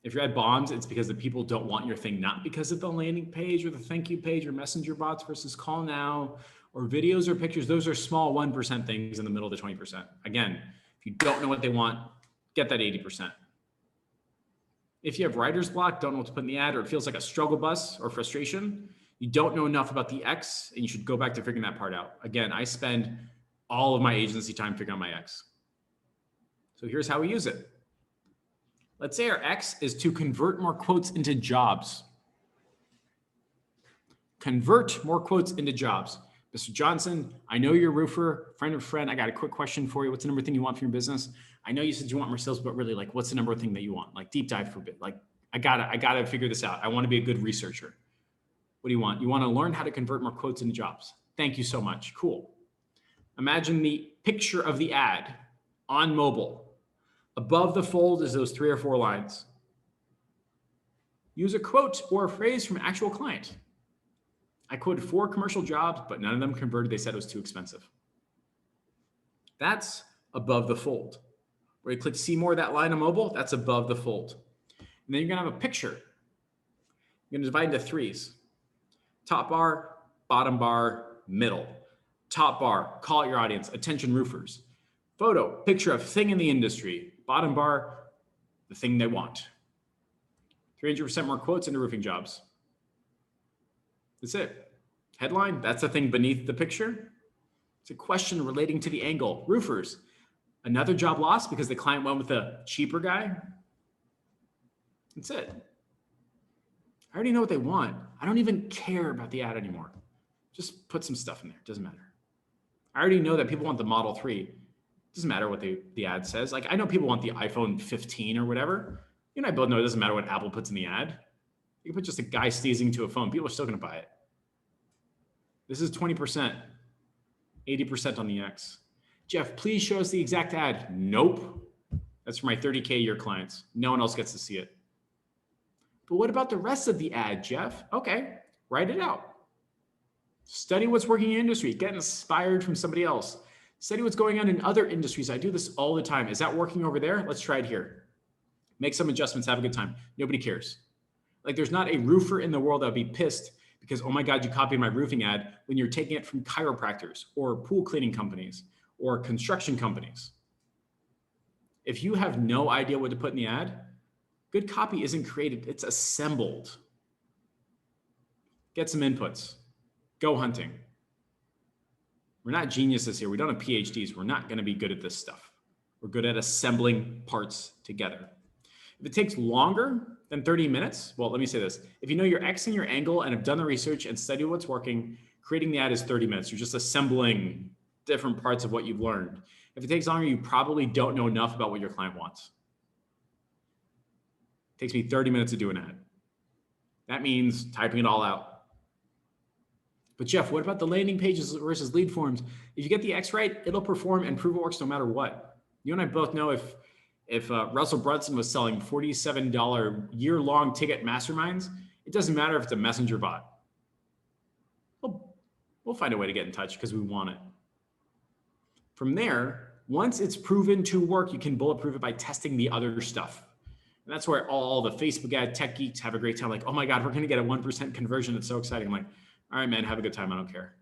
If you're at bombs, it's because the people don't want your thing, not because of the landing page or the thank you page or messenger bots versus call now or videos or pictures. Those are small 1% things in the middle of the 20%. Again, if you don't know what they want, get that 80%. If you have writer's block, don't know what to put in the ad, or it feels like a struggle bus or frustration, you don't know enough about the X, and you should go back to figuring that part out. Again, I spend all of my agency time figuring out my X. So here's how we use it. Let's say our X is to convert more quotes into jobs. Convert more quotes into jobs. Mr. Johnson, I know you're a roofer, friend of a friend. I got a quick question for you. What's the number one thing you want from your business? I know you said you want more sales, but really, like, what's the number one thing that you want? Like, deep dive for a bit. Like, I gotta figure this out. I want to be a good researcher. What do you want? You want to learn how to convert more quotes into jobs. Thank you so much. Cool. Imagine the picture of the ad on mobile. Above the fold is those 3 or 4 lines. Use a quote or a phrase from an actual client. I quoted 4 commercial jobs, but none of them converted. They said it was too expensive. That's above the fold. Where you click see more of that line on mobile, that's above the fold. And then you're gonna have a picture. You're gonna divide into 3s. Top bar, bottom bar, middle. Top bar, call out your audience, attention roofers. Photo, picture of thing in the industry. Bottom bar, the thing they want. 300% more quotes into roofing jobs. That's it. Headline, that's the thing beneath the picture. It's a question relating to the angle. Roofers, another job lost because the client went with a cheaper guy. That's it. I already know what they want. I don't even care about the ad anymore. Just put some stuff in there. Doesn't matter. I already know that people want the Model 3. Doesn't matter what the ad says. Like, I know people want the iPhone 15 or whatever. You and I both know it doesn't matter what Apple puts in the ad. You can put just a guy sneezing to a phone. People are still going to buy it. This is 20%, 80% on the X. Jeff, please show us the exact ad. Nope. That's for my 30K a year clients. No one else gets to see it. But what about the rest of the ad, Jeff? Okay, write it out. Study what's working in your industry. Get inspired from somebody else. Study what's going on in other industries. I do this all the time. Is that working over there? Let's try it here. Make some adjustments. Have a good time. Nobody cares. Like, there's not a roofer in the world that would be pissed because, oh my God, you copied my roofing ad when you're taking it from chiropractors or pool cleaning companies or construction companies. If you have no idea what to put in the ad, good copy isn't created, it's assembled. Get some inputs. Go hunting. We're not geniuses here. We don't have PhDs. We're not going to be good at this stuff. We're good at assembling parts together. If it takes longer than 30 minutes, well, let me say this. If you know your X and your angle and have done the research and studied what's working, creating the ad is 30 minutes. You're just assembling different parts of what you've learned. If it takes longer, you probably don't know enough about what your client wants. It takes me 30 minutes to do an ad. That means typing it all out. But Jeff, what about the landing pages versus lead forms? If you get the X right, it'll perform and prove it works no matter what. You and I both know if Russell Brunson was selling $47 year-long ticket masterminds, it doesn't matter if it's a messenger bot. We'll find a way to get in touch because we want it. From there, once it's proven to work, you can bulletproof it by testing the other stuff. And that's where all the Facebook ad tech geeks have a great time. Like, oh my God, we're going to get a 1% conversion. It's so exciting. I'm like, all right, man, have a good time. I don't care.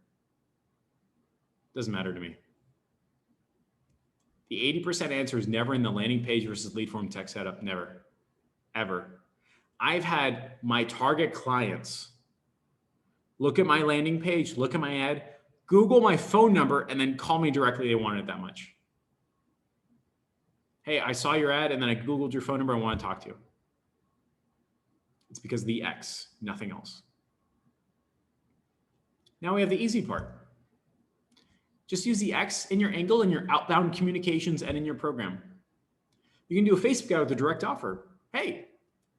Doesn't matter to me. The 80% answer is never in the landing page versus lead form tech setup. Never, ever. I've had my target clients look at my landing page, look at my ad, Google my phone number, and then call me directly. They wanted it that much. Hey, I saw your ad and then I Googled your phone number. I want to talk to you. It's because of the X, nothing else. Now we have the easy part. Just use the X in your angle, in your outbound communications, and in your program. You can do a Facebook ad with a direct offer. Hey,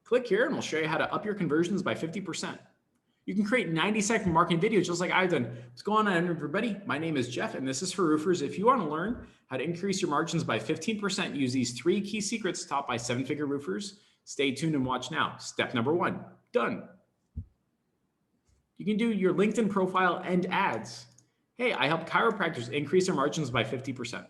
click here and we'll show you how to up your conversions by 50%. You can create 90-second marketing videos just like I've done. What's going on, everybody? My name is Jeff, and this is for roofers. If you want to learn how to increase your margins by 15%, use these 3 key secrets taught by 7-figure roofers. Stay tuned and watch now. Step number 1, done. You can do your LinkedIn profile and ads. Hey, I help chiropractors increase their margins by 50%.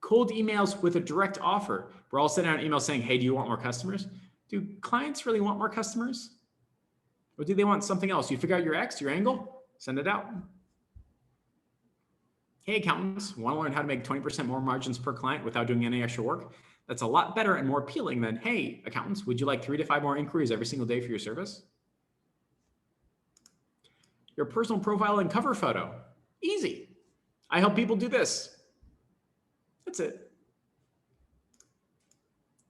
Cold emails with a direct offer. We're all sending out emails saying, hey, do you want more customers? Do clients really want more customers? Or do they want something else? You figure out your X, your angle, send it out. Hey, accountants, want to learn how to make 20% more margins per client without doing any extra work? That's a lot better and more appealing than, hey, accountants, would you like 3 to 5 more inquiries every single day for your service? Your personal profile and cover photo. Easy. I help people do this. That's it.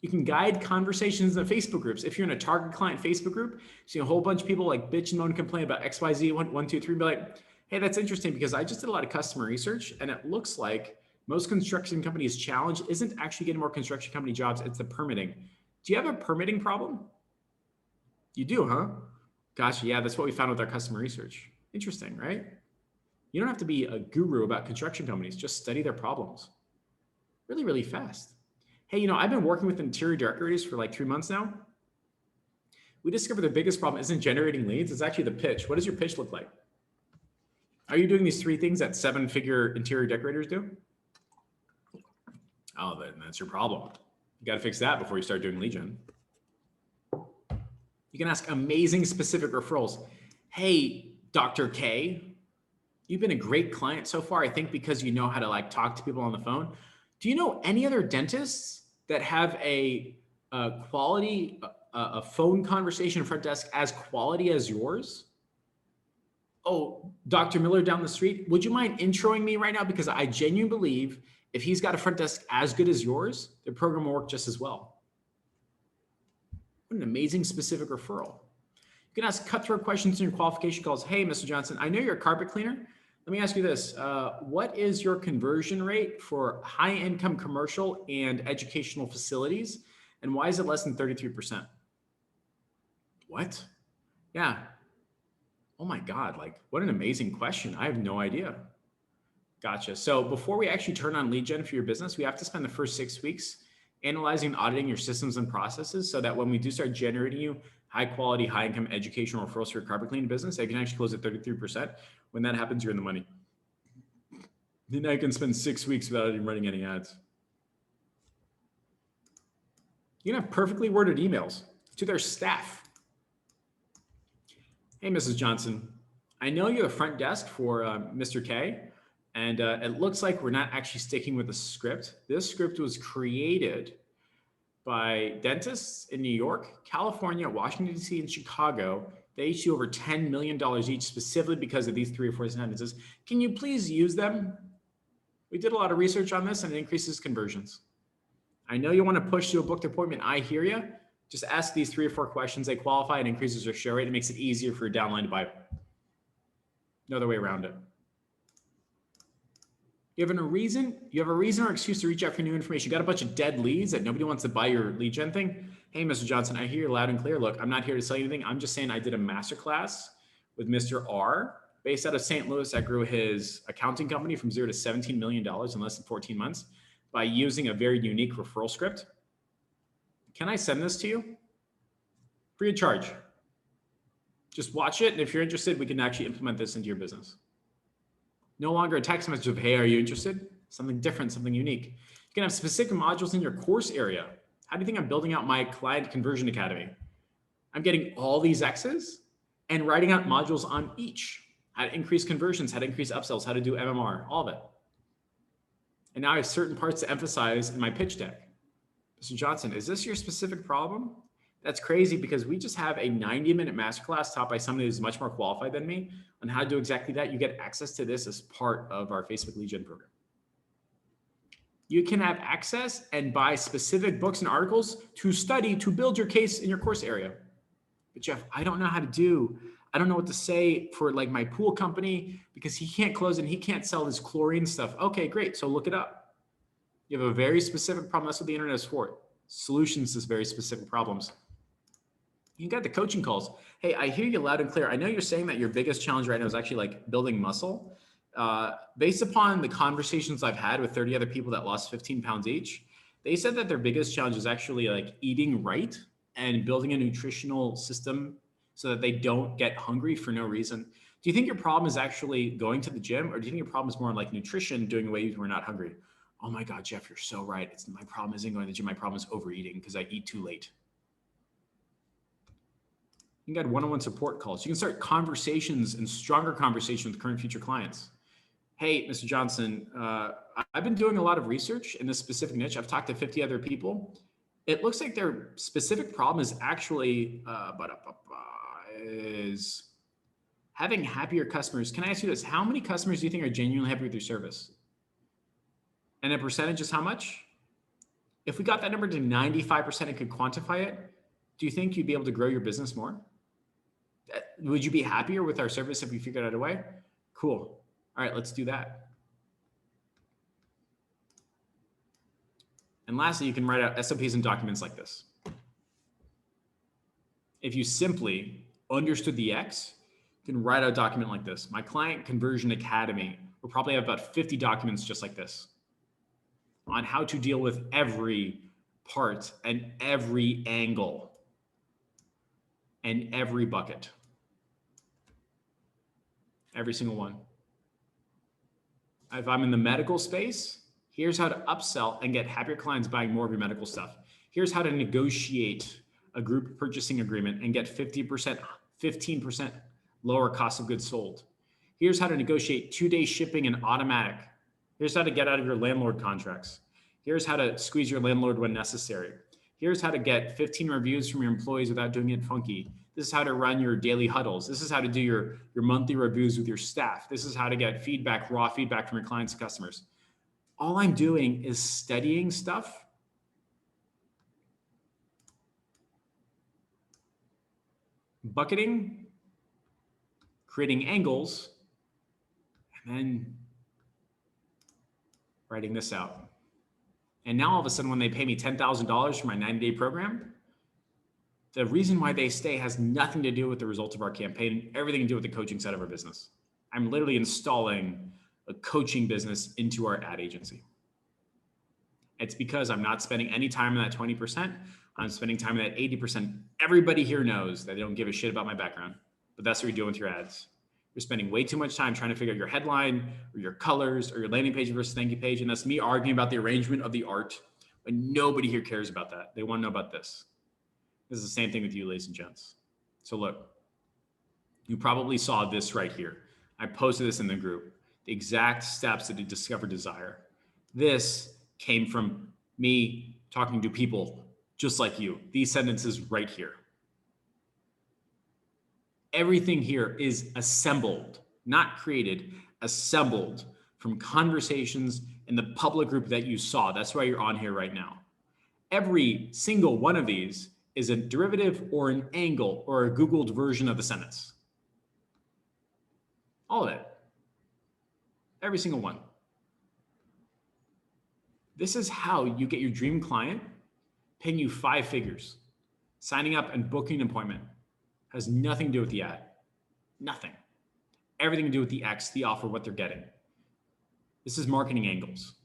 You can guide conversations in Facebook groups. If you're in a target client Facebook group, see a whole bunch of people like bitch and moan and complain about XYZ, one, two, three, be like, hey, that's interesting because I just did a lot of customer research and it looks like most construction companies' challenge isn't actually getting more construction company jobs, it's the permitting. Do you have a permitting problem? You do, huh? Gotcha. Yeah, that's what we found with our customer research. Interesting, right? You don't have to be a guru about construction companies, just study their problems. Really, really fast. Hey, I've been working with interior decorators for like 3 months now. We discovered the biggest problem isn't generating leads, it's actually the pitch. What does your pitch look like? Are you doing these 3 things that 7-figure interior decorators do? Oh, then that's your problem. You got to fix that before you start doing lead gen. You can ask amazing specific referrals. Hey, Dr. K, you've been a great client so far, I think because you know how to like talk to people on the phone. Do you know any other dentists that have a quality, a phone conversation front desk as quality as yours? Oh, Dr. Miller down the street, would you mind introing me right now? Because I genuinely believe if he's got a front desk as good as yours, the program will work just as well. What an amazing specific referral. You can ask cutthroat questions in your qualification calls. Hey, Mr. Johnson, I know you're a carpet cleaner. Let me ask you this. What is your conversion rate for high income commercial and educational facilities? And why is it less than 33%? What? Yeah. Oh my God, like what an amazing question. I have no idea. Gotcha. So before we actually turn on lead gen for your business, we have to spend the first 6 weeks analyzing and auditing your systems and processes so that when we do start generating you high quality, high income educational referrals for your carpet cleaning business, they can actually close at 33%. When that happens, you're in the money. Then I can spend 6 weeks without even running any ads. You can have perfectly worded emails to their staff. Hey, Mrs. Johnson, I know you're the front desk for Mr. K, and it looks like we're not actually sticking with the script. This script was created by dentists in New York, California, Washington, D.C., and Chicago. They each do over $10 million each specifically because of these 3 or 4 sentences. Can you please use them? We did a lot of research on this and it increases conversions. I know you want to push to a booked appointment. I hear you. Just ask these 3 or 4 questions. They qualify and increases your show rate. It makes it easier for your downline to buy. No other way around it. You have a reason or excuse to reach out for new information. You got a bunch of dead leads that nobody wants to buy your lead gen thing. Hey, Mr. Johnson, I hear you loud and clear. Look, I'm not here to sell you anything. I'm just saying I did a masterclass with Mr. R based out of St. Louis that grew his accounting company from 0 to $17 million in less than 14 months by using a very unique referral script. Can I send this to you? Free of charge. Just watch it. And if you're interested, we can actually implement this into your business. No longer a text message of, hey, are you interested? Something different, something unique. You can have specific modules in your course area. How do you think I'm building out my client conversion academy? I'm getting all these X's and writing out modules on each. How to increase conversions, how to increase upsells, how to do MMR, all of it. And now I have certain parts to emphasize in my pitch deck. Mr. Johnson, is this your specific problem? That's crazy because we just have a 90-minute masterclass taught by somebody who's much more qualified than me on how to do exactly that. You get access to this as part of our Facebook lead gen program. You can have access and buy specific books and articles to study, to build your case in your course area. But Jeff, I don't know what to say for like my pool company because he can't close and he can't sell his chlorine stuff. Okay, great. So look it up. You have a very specific problem. That's what the internet is for. Solutions to very specific problems. You got the coaching calls. Hey, I hear you loud and clear. I know you're saying that your biggest challenge right now is actually like building muscle. Based upon the conversations I've had with 30 other people that lost 15 pounds each, they said that their biggest challenge is actually like eating right and building a nutritional system so that they don't get hungry for no reason. Do you think your problem is actually going to the gym, or do you think your problem is more like nutrition, doing away we're not hungry? Oh my God, Jeff, you're so right. My problem isn't going to the gym. My problem is overeating because I eat too late. You can get one-on-one support calls. You can start conversations and stronger conversations with current future clients. Hey, Mr. Johnson, I've been doing a lot of research in this specific niche. I've talked to 50 other people. It looks like their specific problem is actually is having happier customers. Can I ask you this? How many customers do you think are genuinely happy with your service? And a percentage is how much? If we got that number to 95% and could quantify it, do you think you'd be able to grow your business more? Would you be happier with our service if we figured out a way? Cool. All right, let's do that. And lastly, you can write out SOPs and documents like this. If you simply understood the X, you can write out a document like this. My Client Conversion Academy will probably have about 50 documents just like this on how to deal with every part and every angle and every bucket. Every single one. If I'm in the medical space, here's how to upsell and get happier clients buying more of your medical stuff. Here's how to negotiate a group purchasing agreement and get 15% lower cost of goods sold. Here's how to negotiate 2-day shipping and automatic. Here's how to get out of your landlord contracts. Here's how to squeeze your landlord when necessary. Here's how to get 15 reviews from your employees without doing it funky. This is how to run your daily huddles. This is how to do your monthly reviews with your staff. This is how to get feedback, raw feedback from your clients and customers. All I'm doing is studying stuff bucketing, creating angles, and then writing this out. And now all of a sudden, when they pay me $10,000 for my 90-day program, the reason why they stay has nothing to do with the results of our campaign and everything to do with the coaching side of our business. I'm literally installing a coaching business into our ad agency. It's because I'm not spending any time in that 20%. I'm spending time in that 80%. Everybody here knows that they don't give a shit about my background, but that's what you're doing with your ads. You're spending way too much time trying to figure out your headline or your colors or your landing page versus thank you page. And that's me arguing about the arrangement of the art, but nobody here cares about that. They want to know about this. This is the same thing with you, ladies and gents. So look, you probably saw this right here. I posted this in the group, the exact steps to discover desire. This came from me talking to people just like you. These sentences right here. Everything here is assembled, not created, assembled from conversations in the public group that you saw. That's why you're on here right now. Every single one of these is a derivative or an angle or a Googled version of the sentence. All of it. Every single one. This is how you get your dream client paying you 5 figures. Signing up and booking an appointment has nothing to do with the ad. Nothing. Everything to do with the X, the offer, what they're getting. This is marketing angles.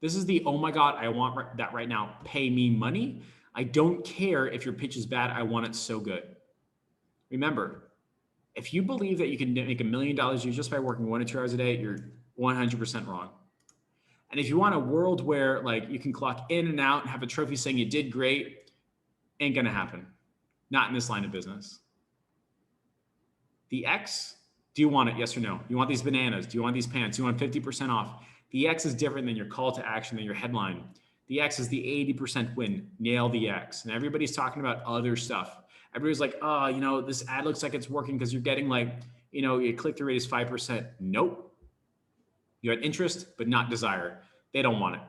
This is the, oh my God, I want that right now. Pay me money. I don't care if your pitch is bad. I want it so good. Remember, if you believe that you can make $1 million just by working 1 to 2 hours a day, you're 100% wrong. And if you want a world where like you can clock in and out and have a trophy saying you did great, ain't gonna happen. Not in this line of business. The X, do you want it? Yes or no? You want these bananas? Do you want these pants? Do you want 50% off? The X is different than your call to action, than your headline. The X is the 80% win. Nail the X. And everybody's talking about other stuff. Everybody's like, oh, you know, this ad looks like it's working because you're getting like, you know, your click-through rate is 5%. Nope. You had interest, but not desire. They don't want it.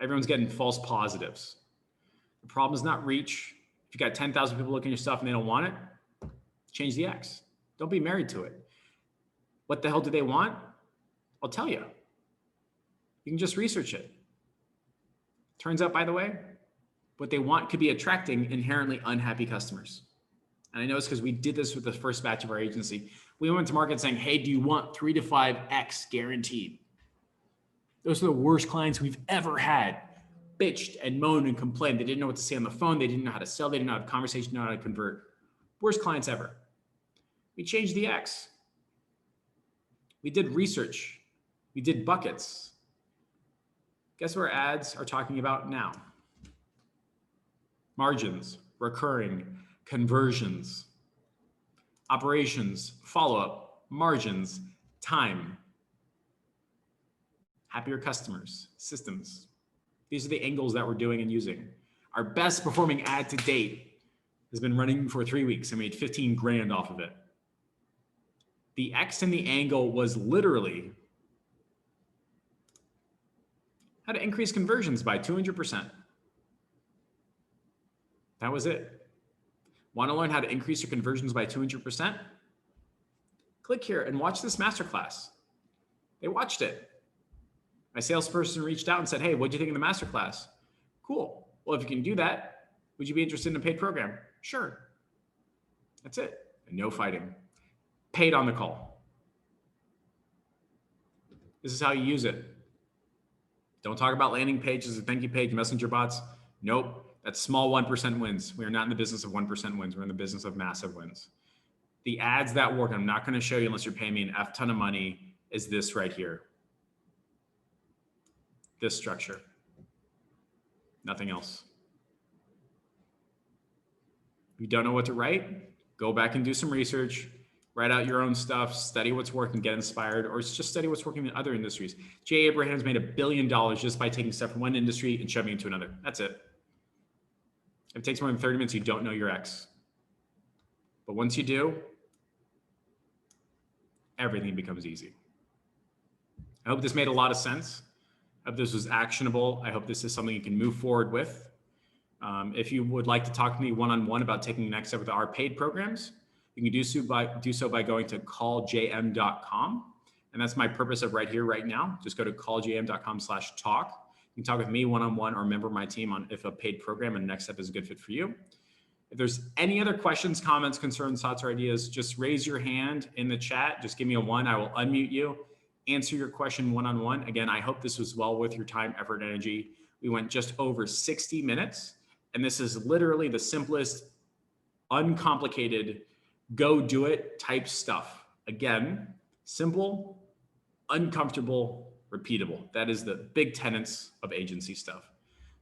Everyone's getting false positives. The problem is not reach. If you got 10,000 people looking at your stuff and they don't want it, change the X. Don't be married to it. What the hell do they want? I'll tell you. You can just research it. Turns out, by the way, what they want could be attracting inherently unhappy customers. And I know it's because we did this with the first batch of our agency. We went to market saying, hey, do you want 3 to 5X guaranteed? Those are the worst clients we've ever had. Bitched and moaned and complained. They didn't know what to say on the phone. They didn't know how to sell. They didn't know how to have conversation, know how to convert. Worst clients ever. We changed the X. We did research. We did buckets. Guess what our ads are talking about now? Margins, recurring, conversions, operations, follow-up, margins, time, happier customers, systems. These are the angles that we're doing and using. Our best performing ad to date has been running for 3 weeks. I made 15 grand off of it. The X and the angle was literally how to increase conversions by 200%. That was it. Want to learn how to increase your conversions by 200%? Click here and watch this masterclass. They watched it. My salesperson reached out and said, hey, what'd you think of the masterclass? Cool. Well, if you can do that, would you be interested in a paid program? Sure. That's it. And no fighting. Paid on the call. This is how you use it. Don't talk about landing pages, a thank you page, messenger bots. Nope. That's small 1% wins. We are not in the business of 1% wins. We're in the business of massive wins. The ads that work, I'm not going to show you unless you're paying me an F ton of money, is this right here. This structure. Nothing else. If you don't know what to write, go back and do some research, write out your own stuff, study what's working, get inspired, or just study what's working in other industries. Jay Abraham's made $1 billion just by taking stuff from one industry and shoving it into another. That's it. If it takes more than 30 minutes, you don't know your X. But once you do, everything becomes easy. I hope this made a lot of sense. I hope this was actionable. I hope this is something you can move forward with. If you would like to talk to me one-on-one about taking the next step with our paid programs, you can do so by going to calljm.com. And that's my purpose of right here, right now. Just go to calljm.com/talk. You can talk with me one-on-one or a member of my team on if a paid program and next step is a good fit for you. If there's any other questions, comments, concerns, thoughts, or ideas, just raise your hand in the chat. Just give me a 1. I will unmute you, answer your question one-on-one. Again, I hope this was well worth your time, effort, energy. We went just over 60 minutes, and this is literally the simplest, uncomplicated, go do it type stuff. Again, simple, uncomfortable, repeatable. That is the big tenets of agency stuff.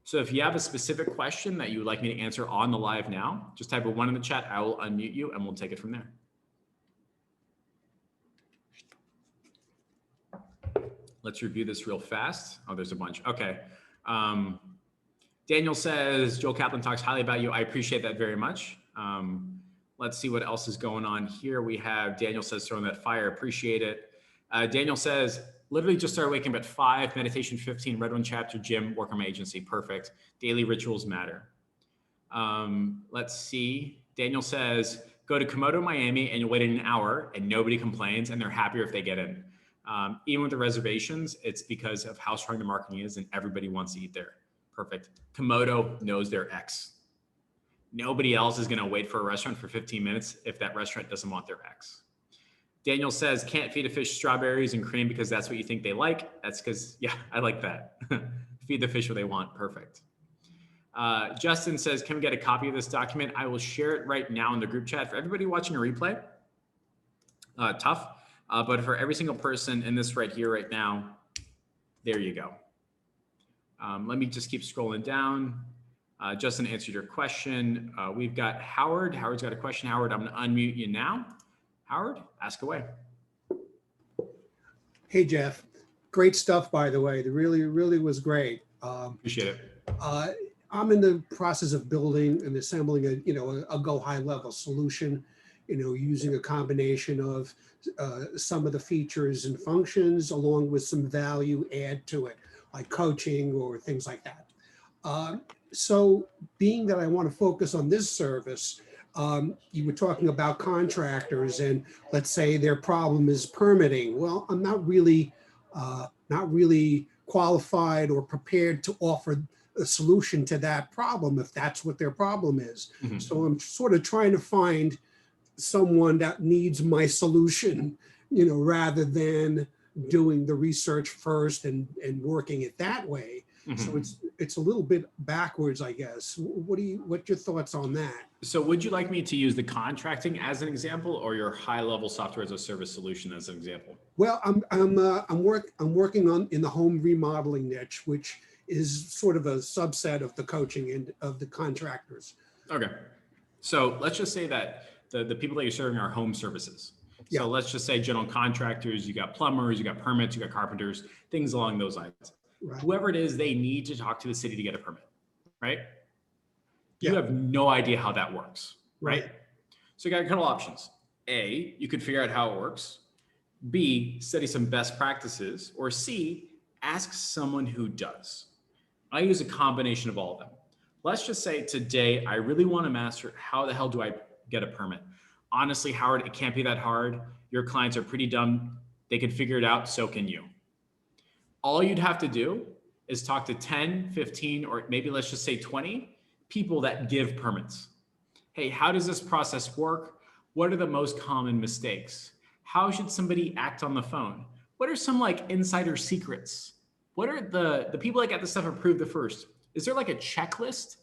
So if you have a specific question that you would like me to answer on the live now, just type a 1 in the chat. I will unmute you and we'll take it from there. Let's review this real fast. Oh, there's a bunch. Okay. Daniel says, Joel Kaplan talks highly about you. I appreciate that very much. Let's see what else is going on here. We have Daniel says, throwing that fire. Appreciate it. Daniel says, literally just started waking up at 5, meditation 15, read 1 chapter, gym, work on my agency. Perfect. Daily rituals matter. Let's see. Daniel says, go to Komodo, Miami, and you'll wait an hour and nobody complains and they're happier if they get in. Even with the reservations, it's because of how strong the marketing is and everybody wants to eat there. Perfect. Komodo knows their X. Nobody else is going to wait for a restaurant for 15 minutes if that restaurant doesn't want their X. Daniel says, can't feed a fish strawberries and cream because that's what you think they like. That's because, yeah, I like that. Feed the fish what they want. Perfect. Justin says, can we get a copy of this document? I will share it right now in the group chat. For everybody watching a replay, tough. But for every single person in this right here, right now, there you go. Let me just keep scrolling down. Justin answered your question. We've got Howard. Howard's got a question. Howard, I'm going to unmute you now. Howard, ask away. Hey, Jeff. Great stuff, by the way. It really was great. Appreciate it. I'm in the process of building and assembling a go high level solution, using a combination of some of the features and functions along with some value add to it, like coaching or things like that. So being that I want to focus on this service, you were talking about contractors and let's say their problem is permitting. Well, I'm not really qualified or prepared to offer a solution to that problem if that's what their problem is. Mm-hmm. So I'm sort of trying to find someone that needs my solution, rather than doing the research first and working it that way. Mm-hmm. So it's a little bit backwards, I gu's. What's your thoughts on that? So would you like me to use the contracting as an example or your high level software as a service solution as an example? Well, I'm working on in the home remodeling niche, which is sort of a subset of the coaching and of the contractors. Okay. So let's just say that the people that you're serving are home services. Yeah. So let's just say general contractors, you got plumbers, you got permits, you got carpenters, things along those lines. Right. Whoever it is, they need to talk to the city to get a permit, right? Yeah. You have no idea how that works, right? So you got a couple options. A, you could figure out how it works. B, study some best practices. Or C, Ask someone who does. I use a combination of all of them. Let's just say today, I really want to master how the hell do I get a permit? Honestly, Howard, it can't be that hard. Your clients are pretty dumb. They can figure it out. So can you. All you'd have to do is talk to 10, 15, or maybe let's just say 20 people that give permits. Hey, how does this process work? What are the most common mistakes? How should somebody act on the phone? What are some like insider secrets? What are the people that get the stuff approved the first? Is there like a checklist?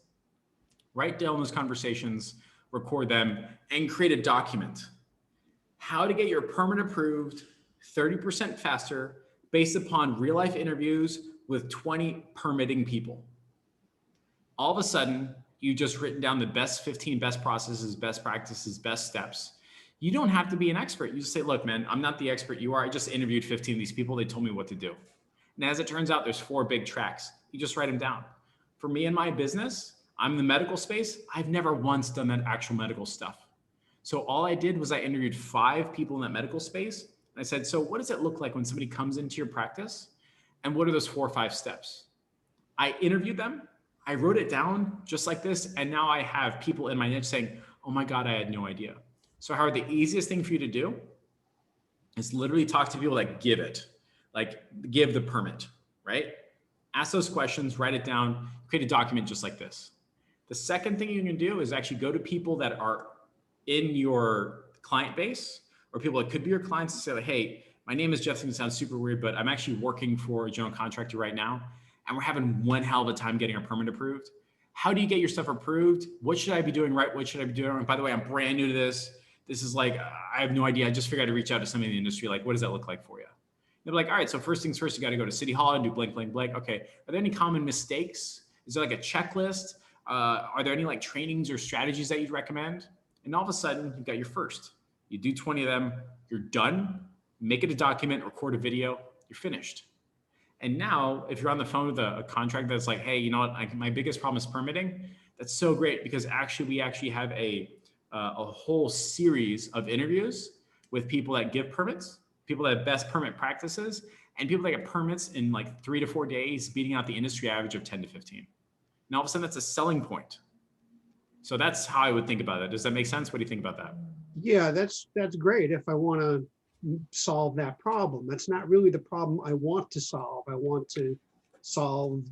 Write down those conversations, record them, and create a document. How to get your permit approved 30% faster based upon real life interviews with 20 permitting people. All of a sudden, you just written down the best 15 best processes, best practices, best steps. You don't have to be an expert. You just say, look, man, I'm not the expert you are. I just interviewed 15 of these people. They told me what to do. And as it turns out, there's 4 big tracks. You just write them down. For me and my business, I'm in the medical space. I've never once done that actual medical stuff. So all I did was I interviewed 5 people in that medical space. And I said, so what does it look like when somebody comes into your practice? And what are those 4 or 5 steps? I interviewed them. I wrote it down just like this. And now I have people in my niche saying, oh my God, I had no idea. So Howard, the easiest thing for you to do is literally talk to people that give it, like give the permit, right? Ask those questions, write it down, create a document just like this. The second thing you can do is actually go to people that are in your client base or people that could be your clients and say, like, hey, my name is Jeff. It sounds super weird, but I'm actually working for a general contractor right now. And we're having one hell of a time getting our permit approved. How do you get your stuff approved? What should I be doing right? What should I be doing wrong? By the way, I'm brand new to this. This is like, I have no idea. I just figured I'd reach out to somebody in the industry. Like, what does that look like for you? They're like, all right, so first things first, you got to go to City Hall and do blank, blank, blank. Okay. Are there any common mistakes? Is there like a checklist? Are there any like trainings or strategies that you'd recommend? And all of a sudden, you've got your first. You do 20 of them, you're done. Make it a document, record a video, you're finished. And now, if you're on the phone with a contract that's like, hey, you know what, my biggest problem is permitting, that's so great because actually we actually have a whole series of interviews with people that give permits, people that have best permit practices, and people that get permits in like 3 to 4 days, beating out the industry average of 10 to 15. And all of a sudden, that's a selling point. So that's how I would think about it. Does that make sense? What do you think about that? Yeah, that's great if I want to solve that problem. That's not really the problem I want to solve. I want to solve,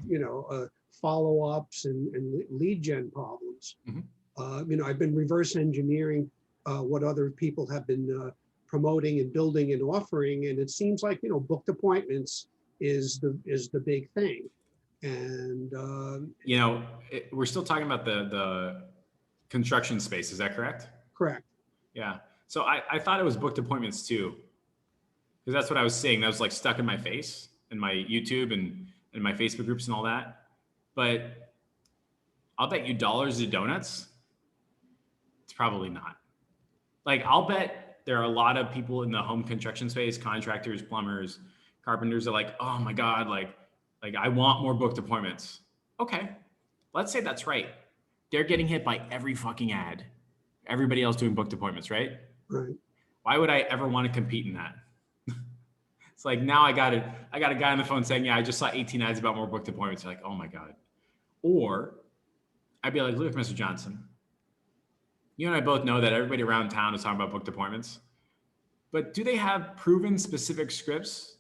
follow-ups and lead gen problems. Mm-hmm. I've been reverse engineering what other people have been promoting and building and offering, and it seems like booked appointments is the big thing. And we're still talking about the construction space. Is that correct? Correct. Yeah. So I thought it was booked appointments too, because that's what I was seeing. That was like stuck in my face in my YouTube and in my Facebook groups and all that. But I'll bet you dollars to donuts, it's probably not. Like I'll bet there are a lot of people in the home construction space, contractors, plumbers, carpenters are like, oh my God, like I want more booked appointments. Okay, let's say that's right. They're getting hit by every fucking ad. Everybody else doing booked appointments, right? Right. Why would I ever want to compete in that? It's like now I got a guy on the phone saying, yeah, I just saw 18 ads about more booked appointments. You're like, oh my God. Or I'd be like, look, Mr. Johnson, you and I both know that everybody around town is talking about booked appointments, but do they have proven specific scripts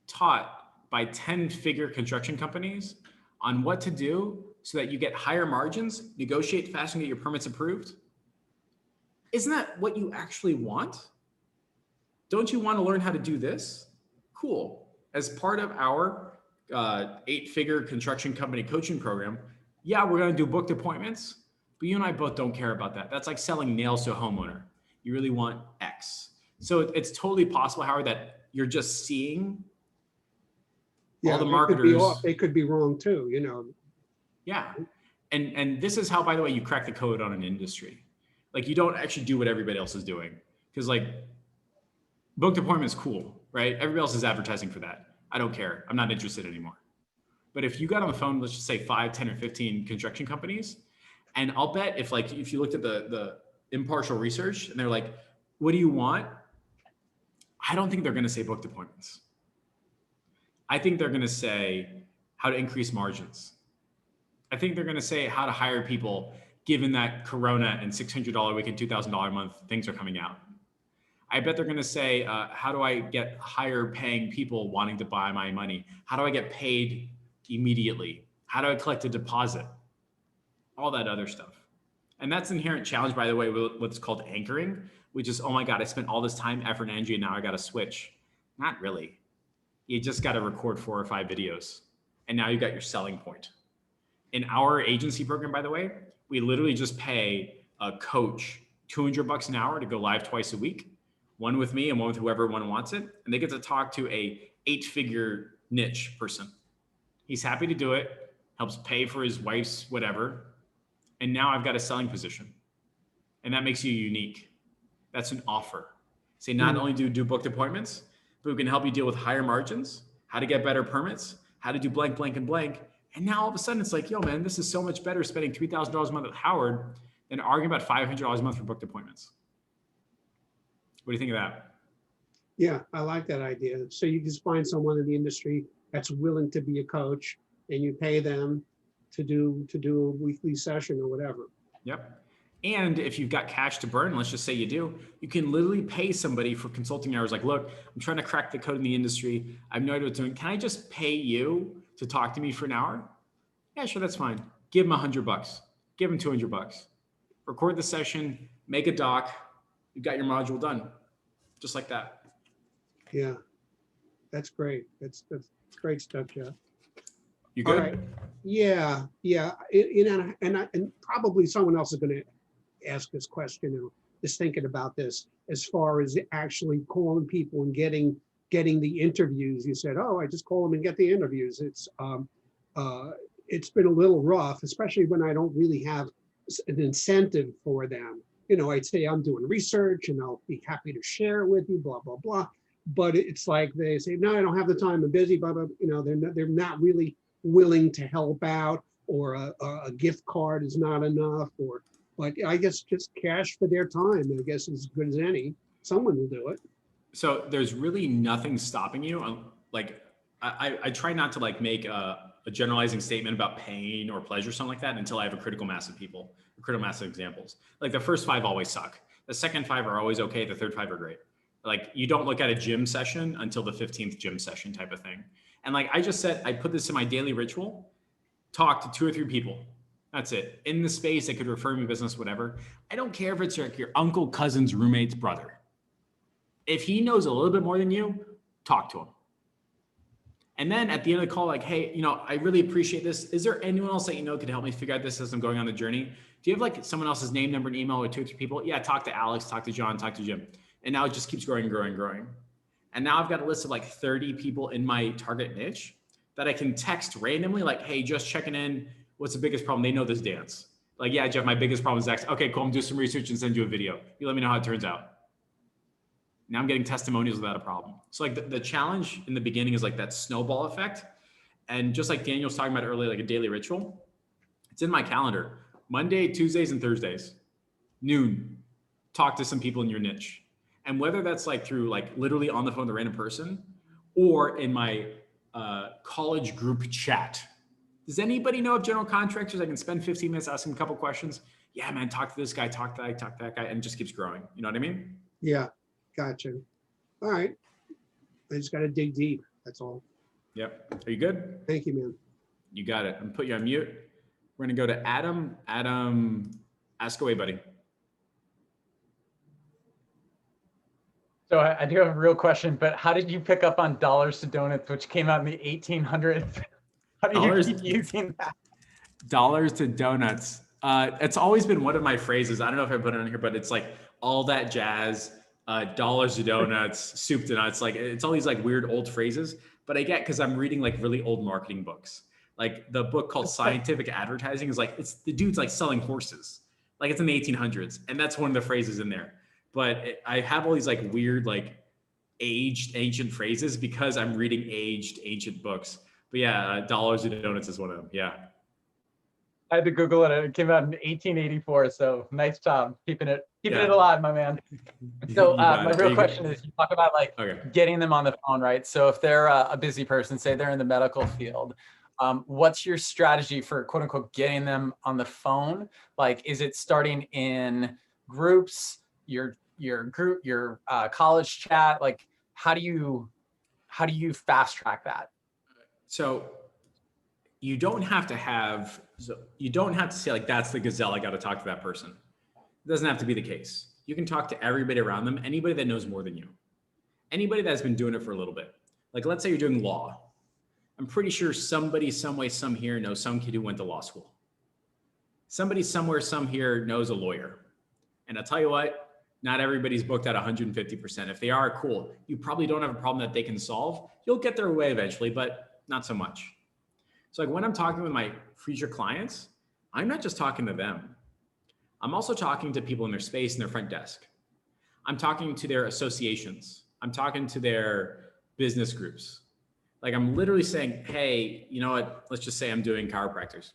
taught by 10-figure construction companies on what to do so that you get higher margins, negotiate faster and get your permits approved? Isn't that what you actually want? Don't you want to learn how to do this? Cool. As part of our 8-figure construction company coaching program, yeah, we're going to do booked appointments, but you and I both don't care about that. That's like selling nails to a homeowner. You really want X. So it's totally possible, Howard, that you're just seeing all the marketers. They could be wrong too, Yeah. And this is how, by the way, you crack the code on an industry. Like you don't actually do what everybody else is doing. Because like booked appointment is cool, right? Everybody else is advertising for that. I don't care. I'm not interested anymore. But if you got on the phone, let's just say 5, 10, or 15 construction companies, and I'll bet if you looked at the impartial research and they're like, what do you want? I don't think they're going to say booked appointments. I think they're going to say how to increase margins. I think they're going to say how to hire people given that Corona and $600 a week and $2,000 a month things are coming out. I bet they're going to say, how do I get higher paying people wanting to buy my money? How do I get paid immediately? How do I collect a deposit? All that other stuff. And that's an inherent challenge, by the way, with what's called anchoring, which is, oh my God, I spent all this time, effort, and energy, and now I got to switch. Not really. You just got to record 4 or 5 videos. And now you got your selling point. In our agency program, by the way, we literally just pay a coach $200 an hour to go live twice a week, one with me and one with whoever one wants it. And they get to talk to a 8-figure niche person. He's happy to do it, helps pay for his wife's whatever. And now I've got a selling position. And that makes you unique. That's an offer. Say, not only do booked appointments, but we can help you deal with higher margins, how to get better permits, how to do blank, blank, and blank. And now all of a sudden it's like, yo, man, this is so much better spending $3,000 a month with Howard than arguing about $500 a month for booked appointments. What do you think of that? Yeah, I like that idea. So you just find someone in the industry that's willing to be a coach, and you pay them to do a weekly session or whatever. Yep. And if you've got cash to burn, let's just say you do, you can literally pay somebody for consulting hours. Like, look, I'm trying to crack the code in the industry. I have no idea what to do. Can I just pay you to talk to me for an hour? Yeah, sure, that's fine. Give them $100. Give them $200. Record the session, make a doc. You've got your module done, just like that. Yeah, that's great. That's great stuff, Jeff. You good? All right. Yeah. And probably someone else is going to ask this question or is thinking about this as far as actually calling people and getting the interviews. You said, oh, I just call them and get the interviews. It's been a little rough, especially when I don't really have an incentive for them. I'd say I'm doing research and I'll be happy to share it with you, blah, blah, blah. But it's like they say, no, I don't have the time, I'm busy, blah, blah. They're not really willing to help out, or a gift card is not enough, but I guess just cash for their time, I guess, is as good as any. Someone will do it. So there's really nothing stopping you. Like, I try not to like make a generalizing statement about pain or pleasure, something like that, until I have a critical mass of people, critical mass of examples. Like the first 5 always suck. The second 5 are always okay. The third 5 are great. Like, you don't look at a gym session until the 15th gym session type of thing. And like I just said, I put this in my daily ritual, talk to 2 or 3 people. That's it. In the space, they could refer me business, whatever. I don't care if it's your uncle, cousin's, roommate's brother. If he knows a little bit more than you, talk to him. And then at the end of the call, like, hey, I really appreciate this. Is there anyone else that could help me figure out this as I'm going on the journey? Do you have like someone else's name, number, and email, or 2 or 3 people? Yeah, talk to Alex, talk to John, talk to Jim. And now it just keeps growing, growing, growing. And now I've got a list of like 30 people in my target niche that I can text randomly, like, hey, just checking in. What's the biggest problem? They know this dance. Like, yeah, Jeff, my biggest problem is X. Okay, cool. I'm doing some research and send you a video. You let me know how it turns out. Now I'm getting testimonials without a problem. So like the challenge in the beginning is like that snowball effect. And just like Daniel was talking about earlier, like a daily ritual, it's in my calendar. Monday, Tuesdays, and Thursdays, noon, talk to some people in your niche. And whether that's like through like literally on the phone with a random person, or in my college group chat. Does anybody know of general contractors? I can spend 15 minutes asking a couple questions. Yeah, man, talk to this guy, talk to that, talk to that guy, and it just keeps growing. You know what I mean? Yeah, gotcha. All right. I just got to dig deep. That's all. Yep. Are you good? Thank you, man. You got it. I'm gonna put you on mute. We're going to go to Adam. Adam, ask away, buddy. So I do have a real question, but how did you pick up on dollars to donuts, which came out in the 1800s? How do you keep using that? Dollars to donuts. It's always been one of my phrases. I don't know if I put it on here, but it's like all that jazz, dollars to donuts, soup to nuts. Like it's all these like weird old phrases, but I get, cause I'm reading like really old marketing books. Like the book called Scientific Advertising is like, it's the dude's like selling horses. Like it's in the 1800s. And that's one of the phrases in there. But I have all these like weird, like aged ancient phrases because I'm reading aged ancient books. But yeah, dollars to donuts is one of them. Yeah. I had to Google it. It came out in 1884. So nice job keeping it Keeping Yeah. it alive, my man. So You got my it. real You question is, you talk about like Okay. getting them on the phone, right? So if they're a busy person, say they're in the medical field, what's your strategy for quote unquote getting them on the phone? Like, is it starting in groups, your group, your college chat? Like, how do you fast track that? So you don't have to say like, that's the gazelle, I got to talk to that person. It doesn't have to be the case. You can talk to everybody around them, anybody that knows more than you, anybody that's been doing it for a little bit. Like, let's say you're doing law. I'm pretty sure somebody, some way, some here knows some kid who went to law school. Somebody somewhere, some here knows a lawyer. And I'll tell you what, not everybody's booked at 150%. If they are, cool. You probably don't have a problem that they can solve. You'll get their way eventually, but not so much. So like when I'm talking with my future clients, I'm not just talking to them. I'm also talking to people in their space and their front desk. I'm talking to their associations. I'm talking to their business groups. Like I'm literally saying, hey, you know what? Let's just say I'm doing chiropractors.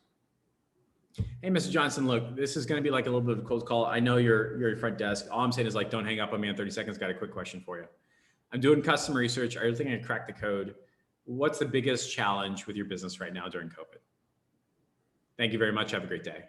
Hey, Mr. Johnson, look, this is going to be like a little bit of a cold call. I know you're your front desk. All I'm saying is like, don't hang up on me in 30 seconds. Got a quick question for you. I'm doing customer research. Are you thinking to crack the code? What's the biggest challenge with your business right now during COVID? Thank you very much. Have a great day.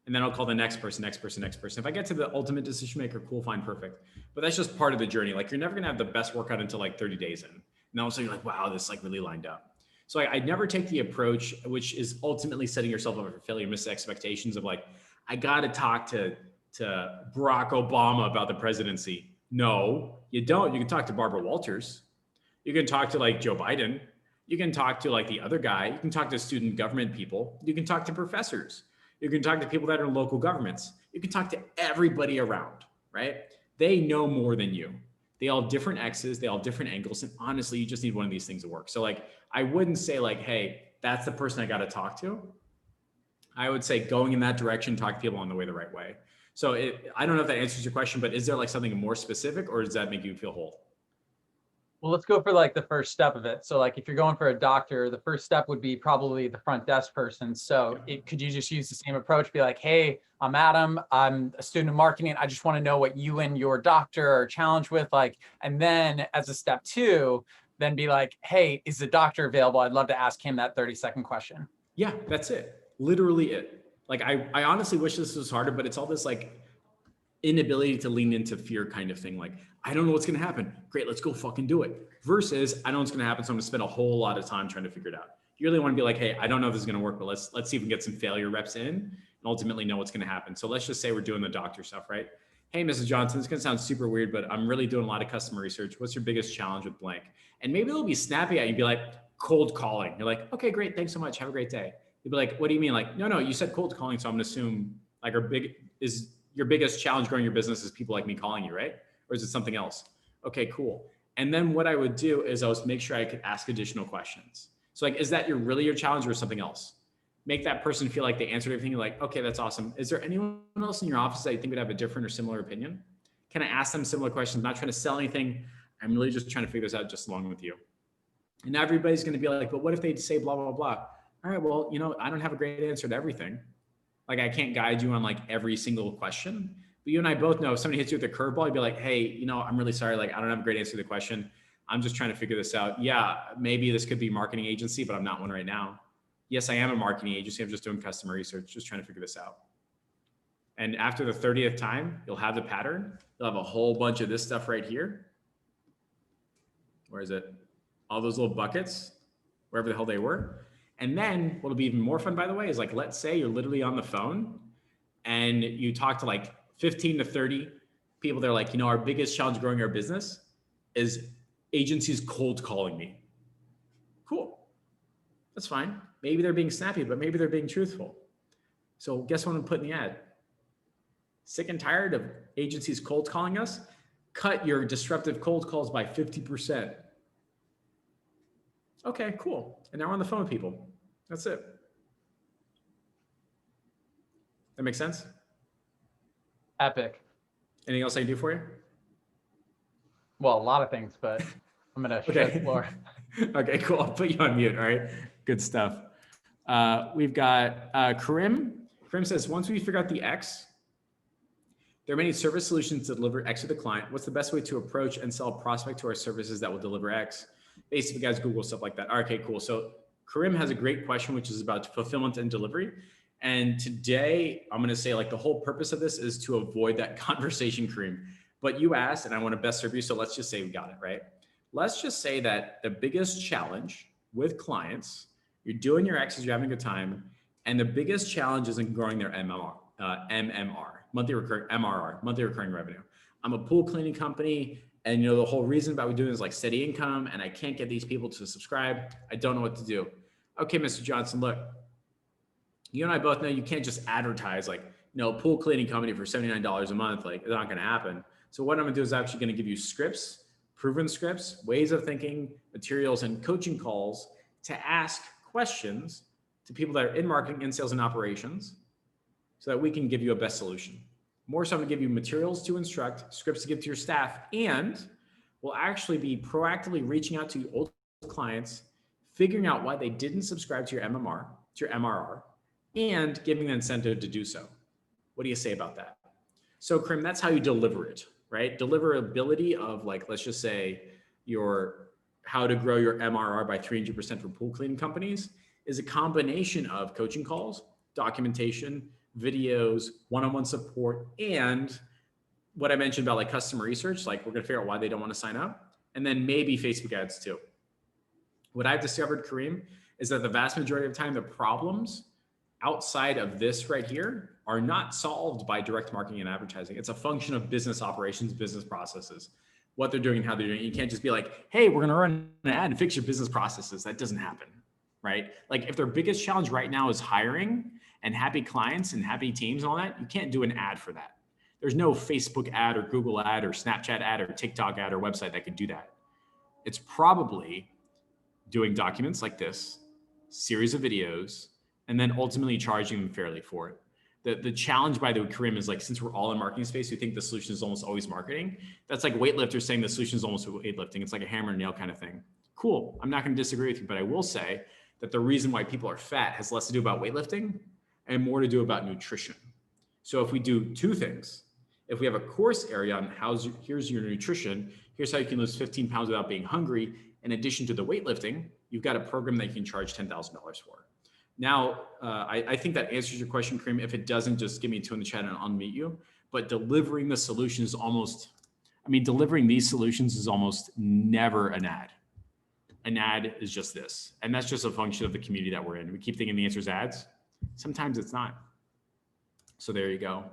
And then I'll call the next person. If I get to the ultimate decision maker, cool, fine, perfect. But that's just part of the journey. Like you're never going to have the best workout until like 30 days in. And all of a sudden you're like, wow, this like really lined up. So I never take the approach, which is ultimately setting yourself up for failure, miss expectations of like, I got to talk to Barack Obama about the presidency. No, you don't. You can talk to Barbara Walters. You can talk to like Joe Biden. You can talk to like the other guy. You can talk to student government people. You can talk to professors. You can talk to people that are in local governments. You can talk to everybody around, right? They know more than you. They all have different X's, they all have different angles. And honestly, you just need one of these things to work. So like, I wouldn't say like, hey, that's the person I got to talk to. I would say going in that direction, talk to people on the way the right way. So I don't know if that answers your question, but is there like something more specific or does that make you feel whole? Well, let's go for like the first step of it. So like if you're going for a doctor, the first step would be probably the front desk person. So could you just use the same approach? Be like, hey, I'm Adam. I'm a student of marketing. I just want to know what you and your doctor are challenged with. Like, and then as a step two, then be like, hey, is the doctor available? I'd love to ask him that 30-second question. Yeah, that's it. Literally it. Like I honestly wish this was harder, but it's all this like inability to lean into fear kind of thing. Like, I don't know what's going to happen. Great, let's go fucking do it. Versus, I know what's going to happen, so I'm going to spend a whole lot of time trying to figure it out. You really want to be like, hey, I don't know if this is going to work, but let's see if we can get some failure reps in and ultimately know what's going to happen. So let's just say we're doing the doctor stuff, right? Hey, Mrs. Johnson, this is going to sound super weird, but I'm really doing a lot of customer research. What's your biggest challenge with blank? And maybe they'll be snappy at you and be like, cold calling. You're like, okay, great. Thanks so much. Have a great day. You'll be like, what do you mean? Like, no, you said cold calling. So I'm going to assume like your biggest challenge growing your business is people like me calling you, right? Or is it something else? Okay, cool. And then what I would do is I would make sure I could ask additional questions. So like, is that really your challenge or something else? Make that person feel like they answered everything. You're like, okay, that's awesome. Is there anyone else in your office that you think would have a different or similar opinion? Can I ask them similar questions? I'm not trying to sell anything. I'm really just trying to figure this out just along with you. And everybody's going to be like, but what if they say blah, blah, blah? All right, well, I don't have a great answer to everything. Like I can't guide you on like every single question, but you and I both know if somebody hits you with a curveball, you'd be like, hey, I'm really sorry. Like, I don't have a great answer to the question. I'm just trying to figure this out. Yeah, maybe this could be a marketing agency, but I'm not one right now. Yes, I am a marketing agency. I'm just doing customer research, just trying to figure this out. And after the 30th time, you'll have the pattern. You'll have a whole bunch of this stuff right here. Where is it? All those little buckets, wherever the hell they were. And then what'll be even more fun, by the way, is like, let's say you're literally on the phone and you talk to like 15 to 30 people. They're like, our biggest challenge growing our business is agencies cold calling me. Cool. That's fine. Maybe they're being snappy, but maybe they're being truthful. So guess what I'm putting in the ad? Sick and tired of agencies cold calling us? Cut your disruptive cold calls by 50%. Okay, cool. And now we're on the phone with people. That's it. That makes sense? Epic. Anything else I can do for you? Well, a lot of things, but I'm going to share the floor. Okay, cool. I'll put you on mute. All right. Good stuff. We've got Karim. Karim says, once we figure out the X, There are many service solutions that deliver X to the client. What's the best way to approach and sell a prospect to our services that will deliver X? Basically, guys, Google stuff like that. Okay, cool. So Karim has a great question, which is about fulfillment and delivery. And today I'm going to say like the whole purpose of this is to avoid that conversation, Karim. But you asked, and I want to best serve you. So let's just say we got it, right? Let's just say that the biggest challenge with clients, you're doing your X's, you're having a good time. And the biggest challenge is in growing their MMR, monthly recurring MRR, monthly recurring revenue. I'm a pool cleaning company. And you know, the whole reason about we doing is like steady income and I can't get these people to subscribe. I don't know what to do. Okay, Mr. Johnson, look, you and I both know you can't just advertise like, pool cleaning company for $79 a month. Like it's not going to happen. So what I'm going to do is actually going to give you scripts, proven scripts, ways of thinking, materials, and coaching calls to ask questions to people that are in marketing, in sales, and operations so that we can give you a best solution. More so, I'm going to give you materials to instruct, scripts to give to your staff, and we'll actually be proactively reaching out to old clients, figuring out why they didn't subscribe to your MMR, to your MRR, and giving the incentive to do so. What do you say about that? So, Karim, that's how you deliver it, right? Deliverability of like, let's just say how to grow your MRR by 300% for pool cleaning companies is a combination of coaching calls, documentation, videos, one-on-one support, and what I mentioned about like customer research, like we're going to figure out why they don't want to sign up, and then maybe Facebook ads too. What I've discovered, Karim, is that the vast majority of the time, the problems outside of this right here are not solved by direct marketing and advertising. It's a function of business operations, business processes, what they're doing and how they're doing it. You can't just be like, hey, we're going to run an ad and fix your business processes. That doesn't happen, right? Like if their biggest challenge right now is hiring and happy clients and happy teams and all that, you can't do an ad for that. There's no Facebook ad or Google ad or Snapchat ad or TikTok ad or website that could do that. It's probably doing documents like this, series of videos, and then ultimately charging them fairly for it. The challenge, by the way, Karim, is like, since we're all in marketing space, we think the solution is almost always marketing. That's like weightlifters saying the solution is almost weightlifting. It's like a hammer and nail kind of thing. Cool. I'm not going to disagree with you, but I will say that the reason why people are fat has less to do about weightlifting and more to do about nutrition. So if we do two things, if we have a course area on here's your nutrition, here's how you can lose 15 pounds without being hungry, in addition to the weightlifting, you've got a program that you can charge $10,000 for. Now, I think that answers your question, Karim. If it doesn't, just give me a 2 in the chat and I'll unmute you. But delivering the solution is delivering these solutions is almost never an ad. An ad is just this. And that's just a function of the community that we're in. We keep thinking the answer is ads. Sometimes it's not. So there you go.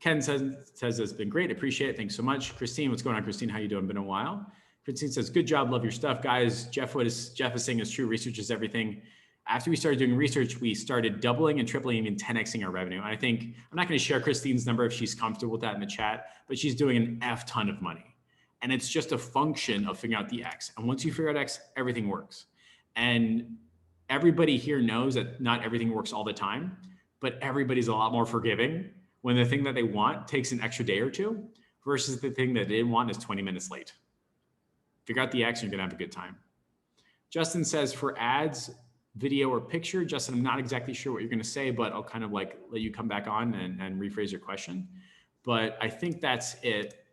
Ken says it's been great. Appreciate it. Thanks so much. Christine, what's going on, Christine? How you doing? Been a while. Christine says, good job. Love your stuff, guys. Jeff is saying is true. Research is everything. After we started doing research, we started doubling and tripling, even 10xing our revenue. And I think, I'm not going to share Christine's number if she's comfortable with that in the chat, but she's doing an F ton of money. And it's just a function of figuring out the X. And once you figure out X, everything works. And everybody here knows that not everything works all the time, but everybody's a lot more forgiving when the thing that they want takes an extra day or two versus the thing that they didn't want is 20 minutes late. Figure out the X and you're going to have a good time. Justin says, for ads, video or picture, Justin, I'm not exactly sure what you're going to say, but I'll kind of like let you come back on and rephrase your question. But I think that's it.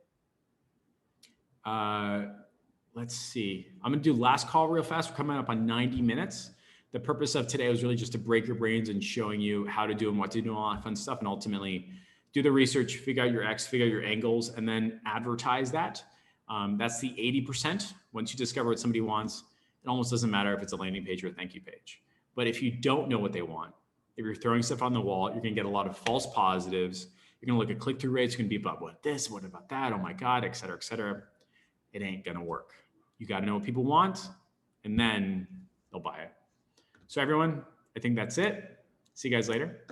Let's see. I'm going to do last call real fast. We're coming up on 90 minutes. The purpose of today was really just to break your brains and showing you how to do and what to do and all that fun stuff. And ultimately do the research, figure out your X, figure out your angles, and then advertise that. That's the 80%. Once you discover what somebody wants, it almost doesn't matter if it's a landing page or a thank you page. But if you don't know what they want, if you're throwing stuff on the wall, you're going to get a lot of false positives. You're going to look at click-through rates. You're going to be about what this, what about that? Oh my God, et cetera, et cetera. It ain't going to work. You got to know what people want, and then they'll buy it. So everyone, I think that's it. See you guys later.